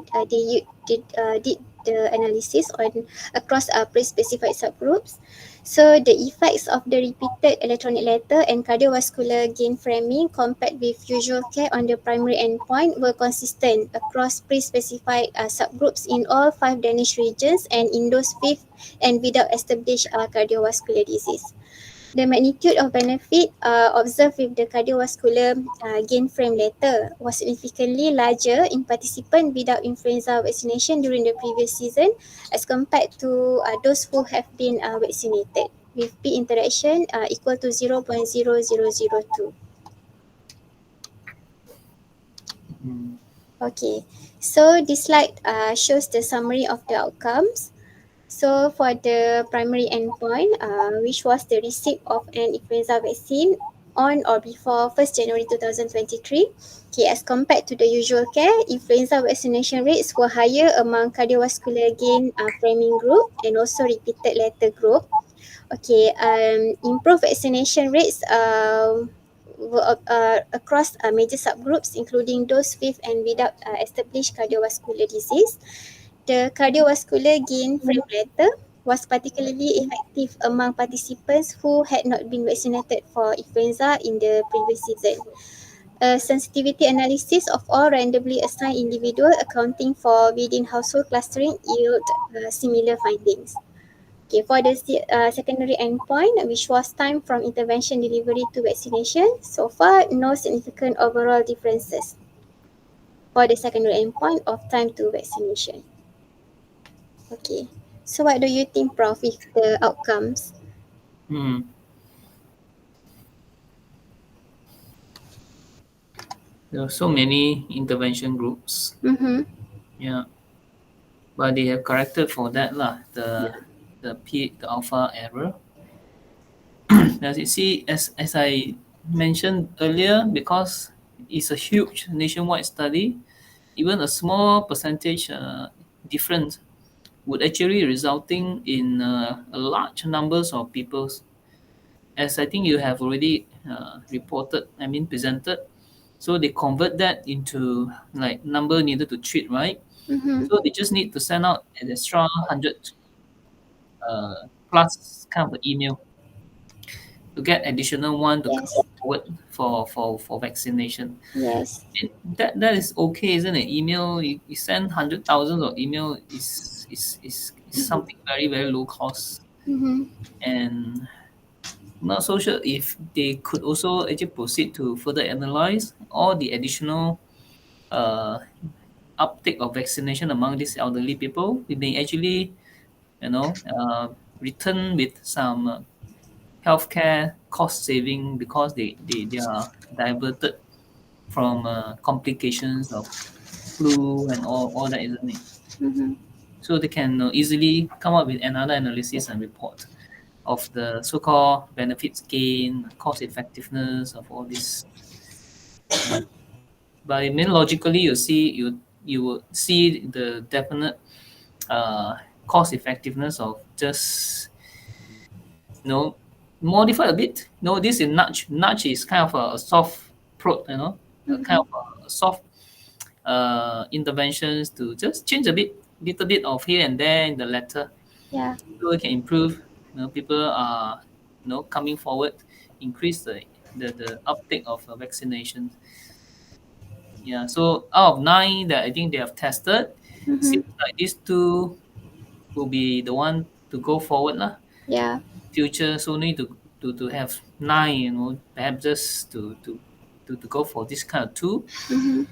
the analysis on across pre-specified subgroups. So the effects of the repeated electronic letter and cardiovascular gain framing compared with usual care on the primary endpoint were consistent across pre-specified subgroups in all five Danish regions and in those fifth and without established cardiovascular disease. The magnitude of benefit observed with the cardiovascular gain frame later was significantly larger in participants without influenza vaccination during the previous season as compared to those who have been vaccinated with P interaction equal to 0.0002. Mm. Okay, so this slide shows the summary of the outcomes. So for the primary endpoint, which was the receipt of an influenza vaccine on or before 1st January 2023, okay, as compared to the usual care, influenza vaccination rates were higher among cardiovascular gain framing group and also repeated letter group. Okay, improved vaccination rates were across major subgroups, including those with and without established cardiovascular disease. The cardiovascular gain frame letter was particularly effective among participants who had not been vaccinated for influenza in the previous season. A sensitivity analysis of all randomly assigned individuals accounting for within household clustering yield similar findings. Okay, for the secondary endpoint, which was time from intervention delivery to vaccination, so far no significant overall differences for the secondary endpoint of time to vaccination. Okay. So what do you think, Prof, with the outcomes? Mm. There are so many intervention groups. Mm-hmm. Yeah, but they have corrected for that lah. Yeah. The alpha error. As you see, as I mentioned earlier, because it's a huge nationwide study, even a small percentage difference would actually resulting in a large numbers of people. As I think you have already reported, I mean presented. So they convert that into like number needed to treat, right? Mm-hmm. So they just need to send out an extra 100 plus kind of email to get additional one to come Yes. forward for vaccination. Yes. And that is okay, isn't it? Email, you send hundred thousands of email is something very very low cost, Mm-hmm. and not so sure if they could also actually proceed to further analyze all the additional uh, uptake of vaccination among these elderly people. We may actually, you know, return with some healthcare cost saving because they are diverted from complications of flu and all that, isn't it? Mm-hmm. So they can easily come up with another analysis and report of the so-called benefits gain, cost effectiveness of all this. Yeah. But I mean, logically, you will see the definite uh, cost effectiveness of just you know modify a bit. No, this is nudge. Nudge is kind of a soft prod, a kind Mm-hmm. of a soft interventions to just change a bit, little bit of here and there in the letter, Yeah. so it can improve. People are coming forward, increase the uptake of vaccination. Yeah. So out of nine that I think they have tested, Mm-hmm. seems like these two will be the one to go forward lah. Yeah. Future, so need to have nine. Perhaps just to go for this kind of two, Mm-hmm.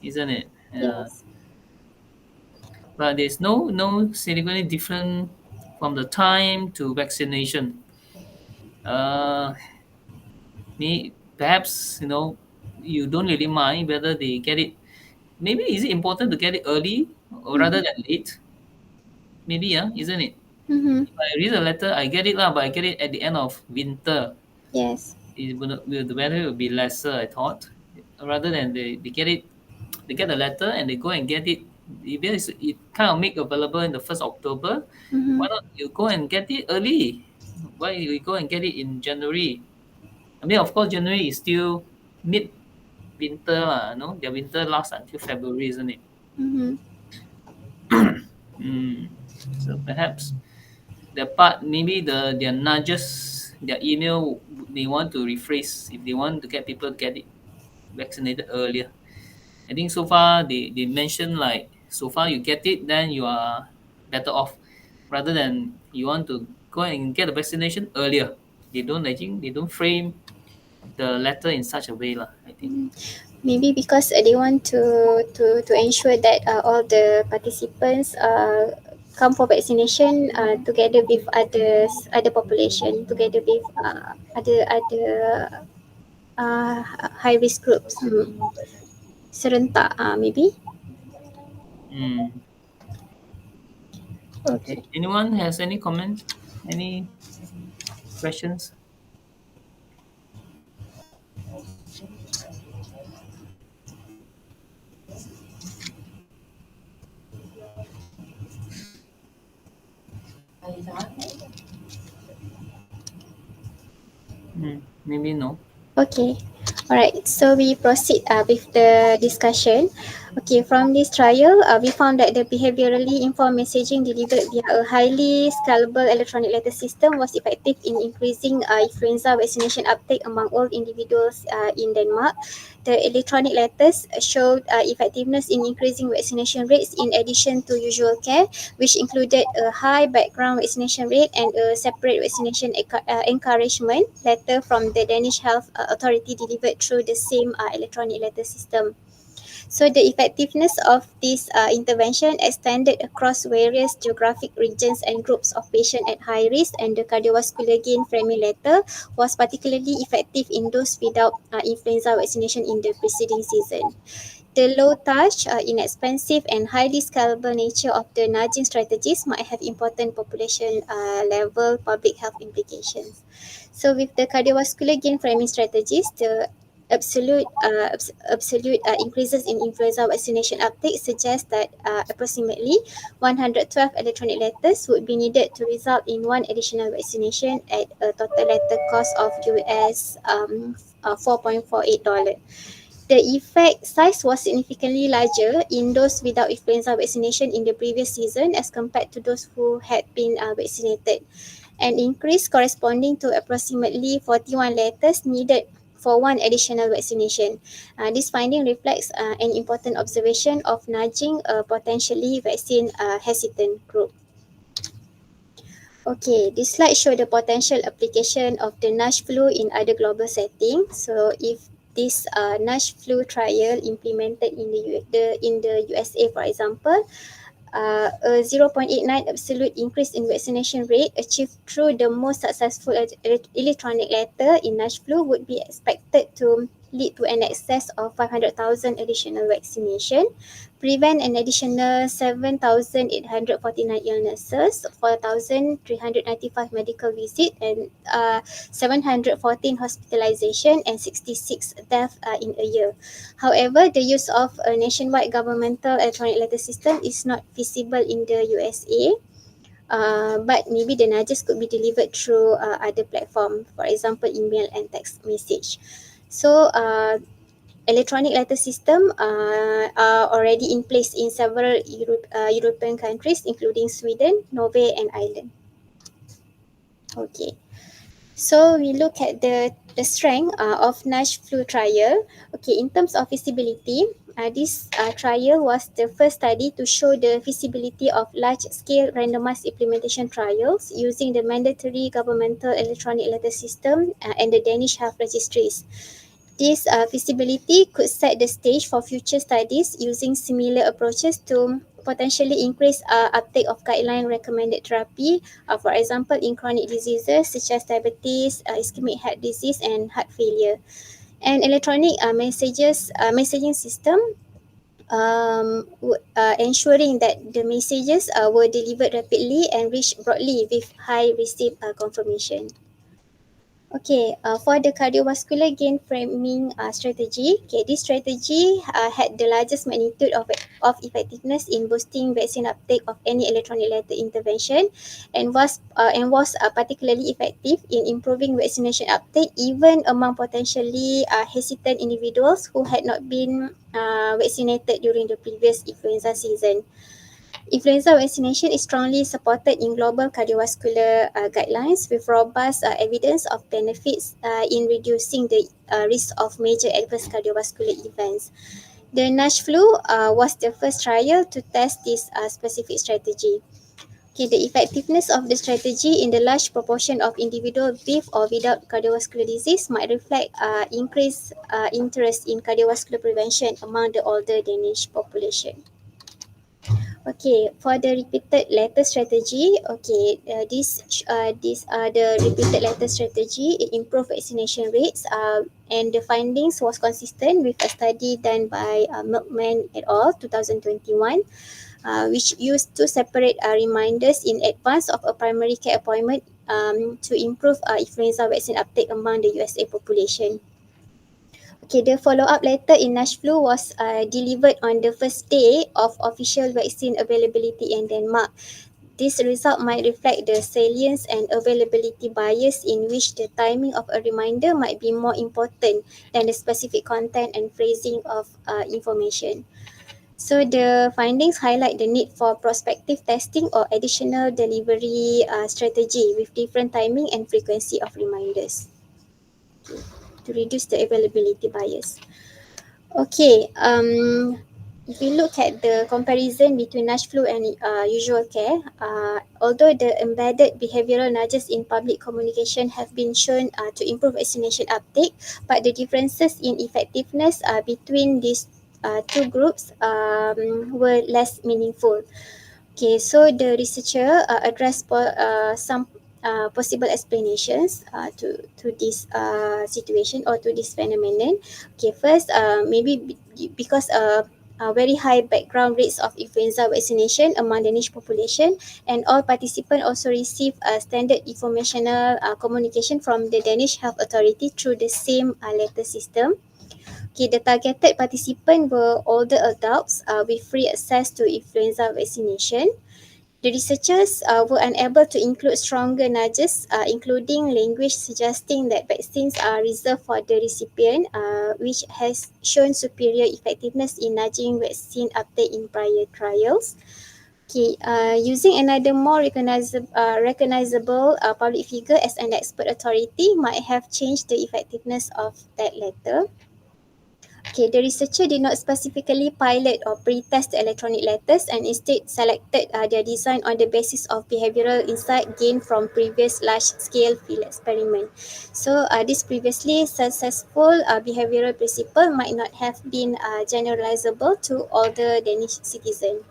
isn't it? Yeah. Yes. But there's no significantly different from the time to vaccination. Uh, perhaps you don't really mind whether they get it. Maybe is it important to get it early or rather Mm-hmm. than late? Maybe, yeah, isn't it? Mm-hmm. If I read the letter, I get it lah, but I get it at the end of winter. Yes. The weather will be lesser, I thought, rather than they get it. they get the letter and they go and get it. If it kind of make available in the 1st October, Mm-hmm. why not you go and get it early? Why you go and get it in January? I mean, of course, January is still mid winter, their winter lasts until February, isn't it? Mm-hmm. Mm. So perhaps the part, maybe their nudges, their email, they want to rephrase if they want to get people to get it vaccinated earlier. I think so far they mentioned like so far you get it, then you are better off rather than you want to go and get the vaccination earlier. I think they don't frame the letter in such a way, lah, I think. Maybe because they want to ensure that all the participants come for vaccination together with other population, together with other uh, high risk groups. Serentak, maybe. Mm. Okay. Okay. Anyone has any comments? Any questions? Maybe no. Okay. Alright, so we proceed with the discussion. Okay, from this trial, we found that the behaviorally informed messaging delivered via a highly scalable electronic letter system was effective in increasing influenza vaccination uptake among all individuals in Denmark. The electronic letters showed effectiveness in increasing vaccination rates in addition to usual care, which included a high background vaccination rate and a separate vaccination encouragement letter from the Danish Health Authority delivered through the same electronic letter system. So the effectiveness of this intervention extended across various geographic regions and groups of patients at high risk, and the cardiovascular gain framing letter was particularly effective in those without influenza vaccination in the preceding season. The low touch, inexpensive, and highly scalable nature of the nudging strategies might have important population level public health implications. So, with the cardiovascular gain framing strategies, the absolute increases in influenza vaccination uptake suggest that approximately 112 electronic letters would be needed to result in one additional vaccination at a total letter cost of US $4.48. The effect size was significantly larger in those without influenza vaccination in the previous season as compared to those who had been vaccinated, an increase corresponding to approximately 41 letters needed for one additional vaccination. This finding reflects an important observation of nudging a potentially vaccine hesitant group. Okay, this slide shows the potential application of the NASH flu in other global settings. So, if this NASH flu trial implemented in the USA, for example, a 0.89 absolute increase in vaccination rate achieved through the most successful electronic letter in NASH flu would be expected to lead to an excess of 500,000 additional vaccination, prevent an additional 7,849 illnesses, 4,395 medical visits, and 714 hospitalization and 66 deaths in a year. However, the use of a nationwide governmental electronic letter system is not feasible in the USA. But maybe the nudges could be delivered through other platforms, for example, email and text message. So, electronic letter system are already in place in several European countries, including Sweden, Norway, and Ireland. Okay. So we look at the strength of NASH flu trial. Okay, in terms of feasibility, this trial was the first study to show the feasibility of large-scale randomized implementation trials using the mandatory governmental electronic letter system and the Danish health registries. This feasibility could set the stage for future studies using similar approaches to potentially increase uptake of guideline recommended therapy, for example, in chronic diseases such as diabetes, ischemic heart disease, and heart failure. And electronic messaging system ensuring that the messages were delivered rapidly and reached broadly with high receipt confirmation. Okay, for the cardiovascular gain framing strategy, okay, this strategy had the largest magnitude of effectiveness in boosting vaccine uptake of any electronic letter intervention, and was particularly effective in improving vaccination uptake even among potentially hesitant individuals who had not been vaccinated during the previous influenza season. Influenza vaccination is strongly supported in global cardiovascular guidelines with robust evidence of benefits in reducing the risk of major adverse cardiovascular events. The NASH flu was the first trial to test this specific strategy. Okay, the effectiveness of the strategy in the large proportion of individuals with or without cardiovascular disease might reflect increased interest in cardiovascular prevention among the older Danish population. Okay, for the repeated letter strategy, okay, these are the repeated letter strategy. It improved vaccination rates, and the findings was consistent with a study done by Milkman et al. 2021, which used two separate reminders in advance of a primary care appointment to improve influenza vaccine uptake among the USA population. Okay, the follow-up letter in NASH flu was delivered on the first day of official vaccine availability in Denmark. This result might reflect the salience and availability bias in which the timing of a reminder might be more important than the specific content and phrasing of information. So the findings highlight the need for prospective testing or additional delivery strategy with different timing and frequency of reminders to reduce the availability bias. Okay, if we look at the comparison between NASH flu and usual care, although the embedded behavioral nudges in public communication have been shown to improve vaccination uptake, but the differences in effectiveness between these two groups were less meaningful. Okay, so the researcher addressed some possible explanations to this situation or to this phenomenon. Okay, first, because very high background rates of influenza vaccination among the niche population, and all participants also receive standard informational communication from the Danish Health Authority through the same letter system. Okay, the targeted participants were older adults with free access to influenza vaccination. The researchers were unable to include stronger nudges, including language suggesting that vaccines are reserved for the recipient, which has shown superior effectiveness in nudging vaccine uptake in prior trials. Okay, using another more recognizable public figure as an expert authority might have changed the effectiveness of that letter. Okay, the researcher did not specifically pilot or pre-test the electronic letters and instead selected their design on the basis of behavioral insight gained from previous large-scale field experiment. So, this previously successful behavioral principle might not have been generalizable to all the Danish citizens.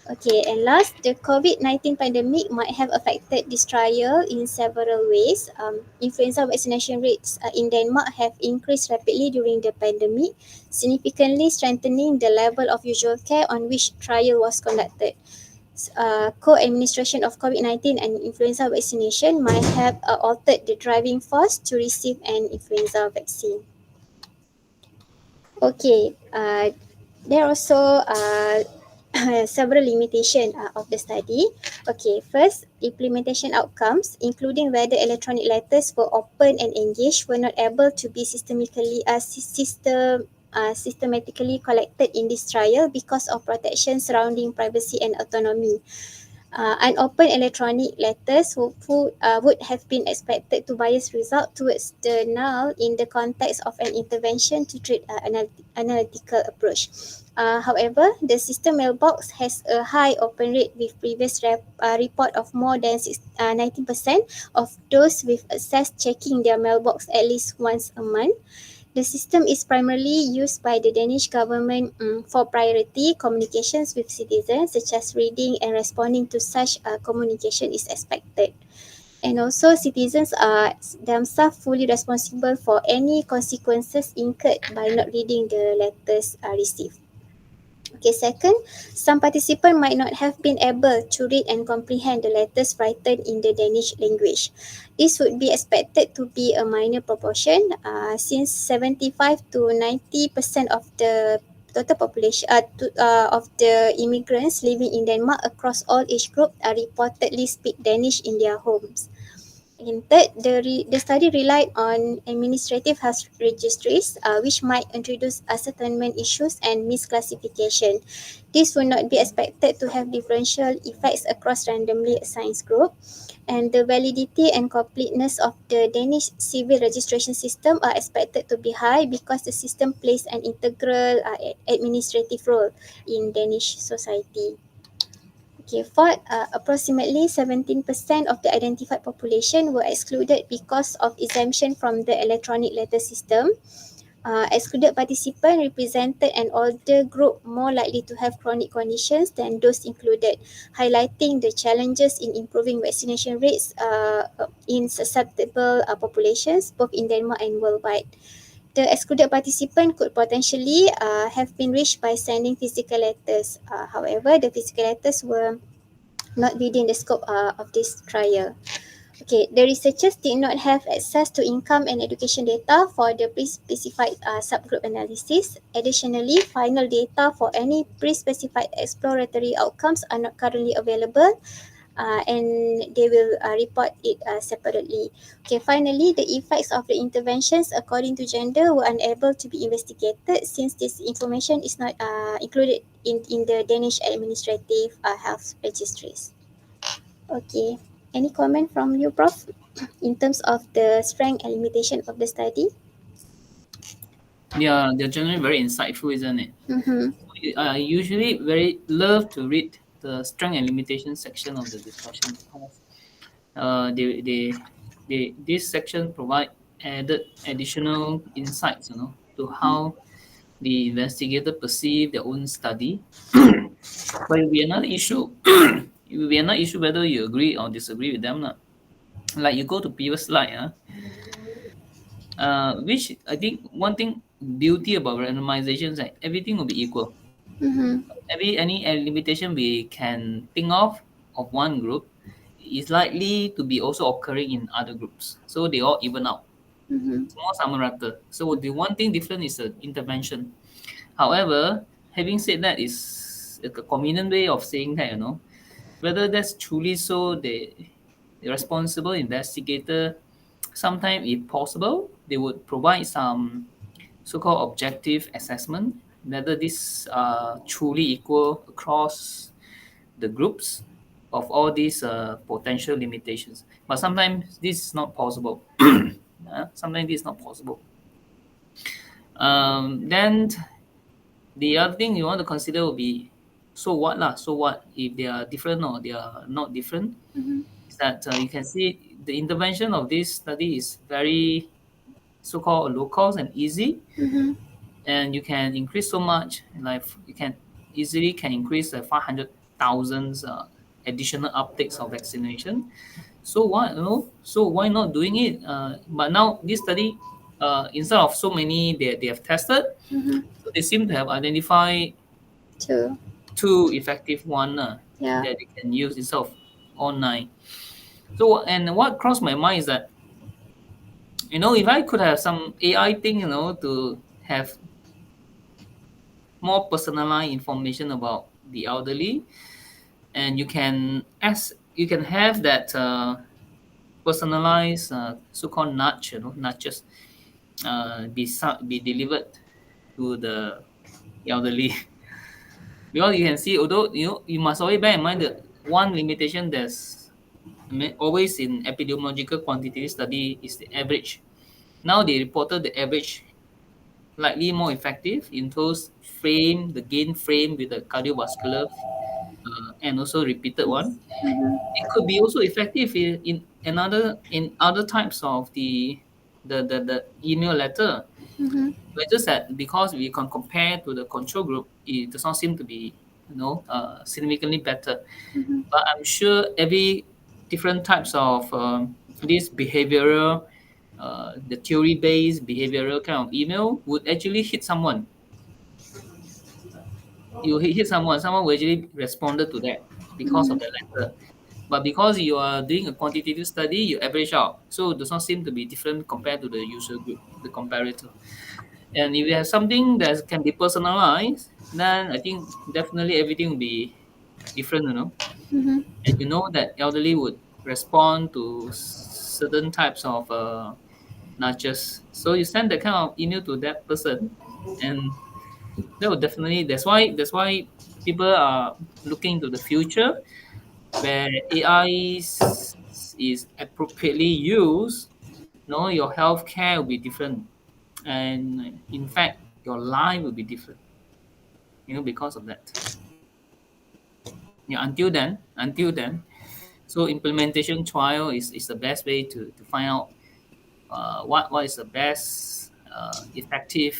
Okay, and last, the COVID-19 pandemic might have affected this trial in several ways. Influenza vaccination rates in Denmark have increased rapidly during the pandemic, significantly strengthening the level of usual care on which trial was conducted. Co-administration of COVID-19 and influenza vaccination might have altered the driving force to receive an influenza vaccine. Okay, there are also several limitations of the study. Okay, first, implementation outcomes, including whether electronic letters were open and engaged, were not able to be systematically collected in this trial because of protection surrounding privacy and autonomy. Unopened electronic letters would have been expected to bias result towards the null in the context of an intervention to treat analytical approach. However, the system mailbox has a high open rate with previous report of more than 90% of those with access checking their mailbox at least once a month. The system is primarily used by the Danish government for priority communications with citizens, such as reading and responding to such communication is expected. And also, citizens are themselves fully responsible for any consequences incurred by not reading the letters received. Okay, second, some participants might not have been able to read and comprehend the letters written in the Danish language. This would be expected to be a minor proportion, since 75 to 90% of the total population of the immigrants living in Denmark across all age groups are reportedly speak Danish in their homes. In third, the study relied on administrative health registries, which might introduce ascertainment issues and misclassification. This would not be expected to have differential effects across randomly assigned group, and the validity and completeness of the Danish civil registration system are expected to be high because the system plays an integral administrative role in Danish society. Okay, fourth, approximately 17% of the identified population were excluded because of exemption from the electronic letter system. Excluded participants represented an older group more likely to have chronic conditions than those included, highlighting the challenges in improving vaccination rates in susceptible populations, both in Denmark and worldwide. The excluded participant could potentially have been reached by sending physical letters. However, the physical letters were not within the scope of this trial. Okay, the researchers did not have access to income and education data for the pre-specified subgroup analysis. Additionally, final data for any pre-specified exploratory outcomes are not currently available, and they will report it separately. Okay, finally, the effects of the interventions according to gender were unable to be investigated since this information is not included in the Danish administrative health registries. Okay. Any comment from you, Prof, in terms of the strength and limitation of the study? Yeah, they're generally very insightful, isn't it? Mm-hmm. I usually very love to read the strength and limitation section of the discussion because this section provide added additional insights, to how the investigator perceive their own study. But it will be another issue. It will be another issue whether you agree or disagree with them. Lah. Like you go to previous slide, which I think one thing beauty about randomization is that everything will be equal. Mm-hmm. Any limitation we can think of one group is likely to be also occurring in other groups. So they all even out. Mm-hmm. Small samarata. So the one thing different is the intervention. However, having said that is a convenient way of saying that, whether that's truly so, the responsible investigator, sometimes if possible, they would provide some so-called objective assessment whether this truly equal across the groups of all these potential limitations. But sometimes this is not possible. Sometimes this is not possible. Then the other thing you want to consider will be so what lah? So what if they are different or they are not different? Mm-hmm. Is that you can see the intervention of this study is very so-called low cost and easy, Mm-hmm. and you can increase so much. Like you can easily can increase 500,000 additional uptakes of vaccination. So why So why not doing it? But now this study, instead of so many they have tested, Mm-hmm. so they seem to have identified Two. two effective one Yeah. that they can use instead of all nine. So and what crossed my mind is that if I could have some AI thing, to have more personalized information about the elderly, and you can have that personalized so-called nudges be delivered to the elderly. Because you can see, although you must always bear in mind that one limitation that's always in epidemiological quantitative study is the average. Now they reported the average likely more effective in those frame the gain frame with the cardiovascular and also repeated one. Mm-hmm. It could be also effective in other types of the email letter. Mm-hmm. But just that because we can compare to the control group, it does not seem to be significantly better. Mm-hmm. But I'm sure every different types of this behavioral, the theory-based behavioral kind of email would actually hit someone. you hit someone will actually responded to that because of Mm-hmm. that letter. But because you are doing a quantitative study, you average out. So it does not seem to be different compared to the user group, the comparator. And if you have something that can be personalized, then I think definitely everything will be different, Mm-hmm. And you know that elderly would respond to certain types of nudges. So you send that kind of email to that person, and that would definitely. That's why people are looking to the future where AI is appropriately used. Your healthcare will be different, and in fact, your life will be different. Because of that. Yeah. Until then, so implementation trial is the best way to find out what is the best effective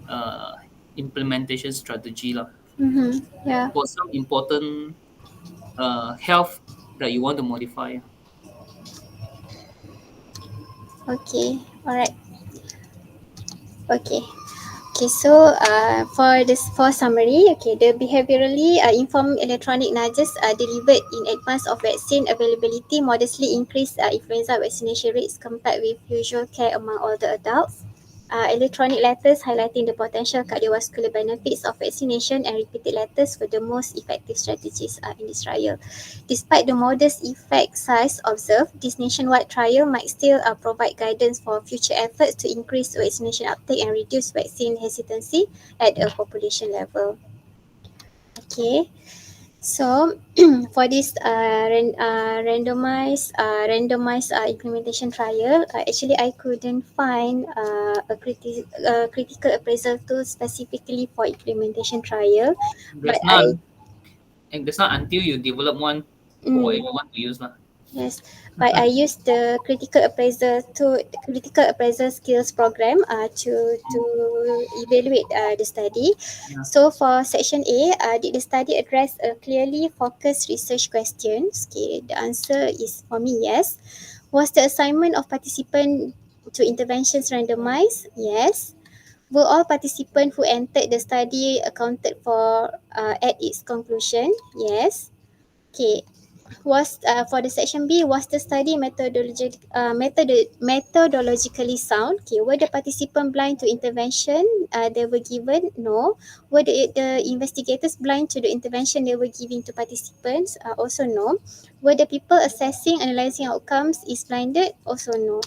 uh, implementation strategy lah, Mm-hmm. Yeah. for some important health that you want to modify. Okay. All right. Okay. Okay, so for summary, okay, the behaviorally informed electronic nudges are delivered in advance of vaccine availability modestly increase influenza vaccination rates compared with usual care among older adults. Electronic letters highlighting the potential cardiovascular benefits of vaccination and repeated letters were the most effective strategies in this trial. Despite the modest effect size observed, this nationwide trial might still provide guidance for future efforts to increase vaccination uptake and reduce vaccine hesitancy at a population level. Okay, so for this randomized implementation trial, actually I couldn't find a critical appraisal tool specifically for implementation trial, but There's I none, and there's not until you develop one for mm, everyone to use lah. yes, but I used the critical appraisal skills program to Mm. evaluate the study. Yeah. So for section A, did the study address a clearly focused research questions? Okay, the answer is for me yes. Was the assignment of participant to interventions randomized? Yes. Were all participants who entered the study accounted for at its conclusion? Yes. Okay, was for the section B, was the study methodologically sound? Okay, were the participant blind to intervention they were given? No. Were the investigators blind to the intervention they were giving to participants? Also no. Were the people assessing, analyzing outcomes is blinded? Also no.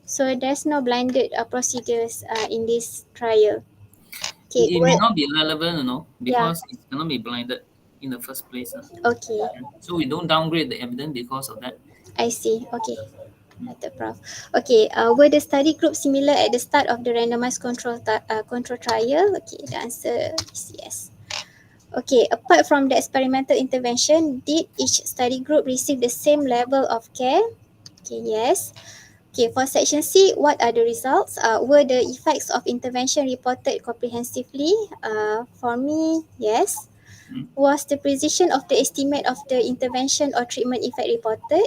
So there's no blinded procedures in this trial. Okay, It may well, not be relevant, yeah, because it cannot be blinded in the first place. okay, Yeah. So we don't downgrade the evidence because of that. I see. Okay. Mm. Noted, Prof. Okay, were the study group similar at the start of the randomized control trial? Okay, the answer is yes. Okay, apart from the experimental intervention, did each study group receive the same level of care? Okay, yes. Okay, for section C, what are the results? Were the effects of intervention reported comprehensively? For me, yes. Mm. Was the precision of the estimate of the intervention or treatment effect reported?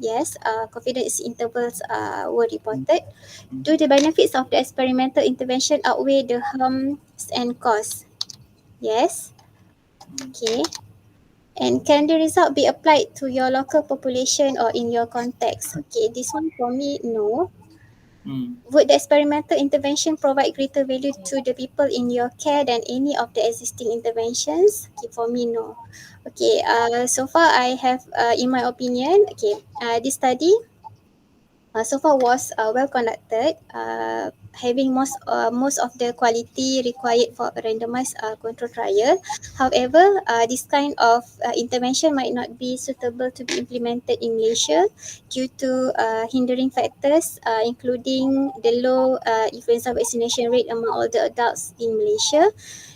Yes. Confidence intervals were Mm. reported. Mm. Do the benefits of the experimental intervention outweigh the harms and costs? Yes. Mm. Okay. And can the result be applied to your local population or in your context? Okay, this one for me, no. Mm. Would the experimental intervention provide greater value to the people in your care than any of the existing interventions? Okay, for me, no. Okay, so far I have, in my opinion, okay, this study so far was well conducted, having most of the quality required for a randomized control trial. However, this kind of intervention might not be suitable to be implemented in Malaysia due to hindering factors, including the low influenza vaccination rate among older adults in Malaysia,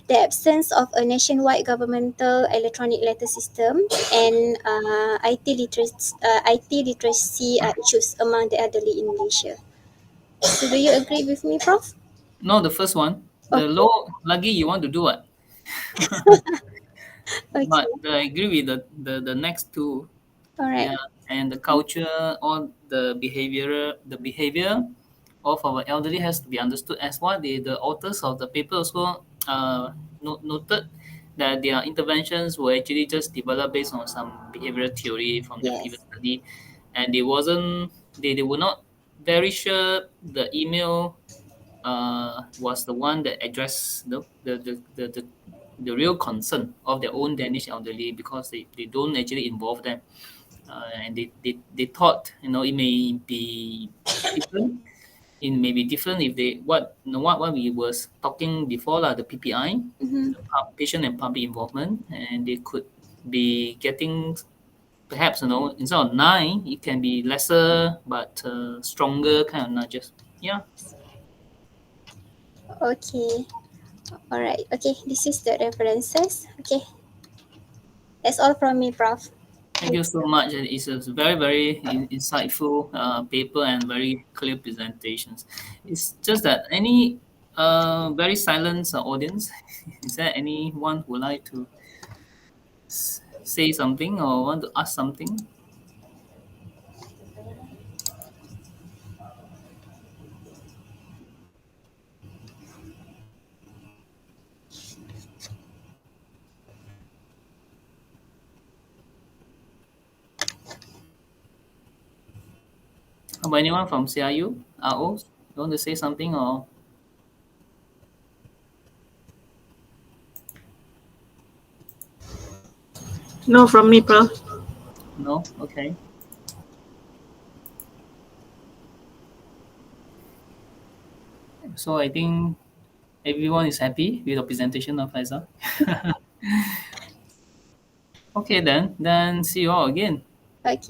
the absence of a nationwide governmental electronic letter system, and IT literacy issues among the elderly in Malaysia. So, do you agree with me, Prof? No, the first one, the Okay, low lagi you want to do what? okay, But I agree with the next two. all right. Yeah, and the culture or the behavior of our elderly has to be understood as what the authors of the paper also noted that their interventions were actually just developed based on some behavioral theory from the previous Yes. study, and they were not very sure the email was the one that addressed the real concern of their own Danish elderly, because they don't actually involve them, and they thought, it may be different. It may be different if they what we was talking before, the PPI, Mm-hmm. patient and public involvement, and they could be getting, perhaps, instead of nine, it can be lesser but stronger kind of nudges. Yeah. Okay. All right. Okay. This is the references. Okay. That's all from me, Prof. Thank you so much. It's a very, very insightful paper and very clear presentations. It's just that any very silent audience, is there anyone who would like to say something or want to ask something? How about anyone from CIU, RO? You want to say something or No, from me, Prof. no? Okay. So I think everyone is happy with the presentation of Faisal. Okay, then see you all again. Okay.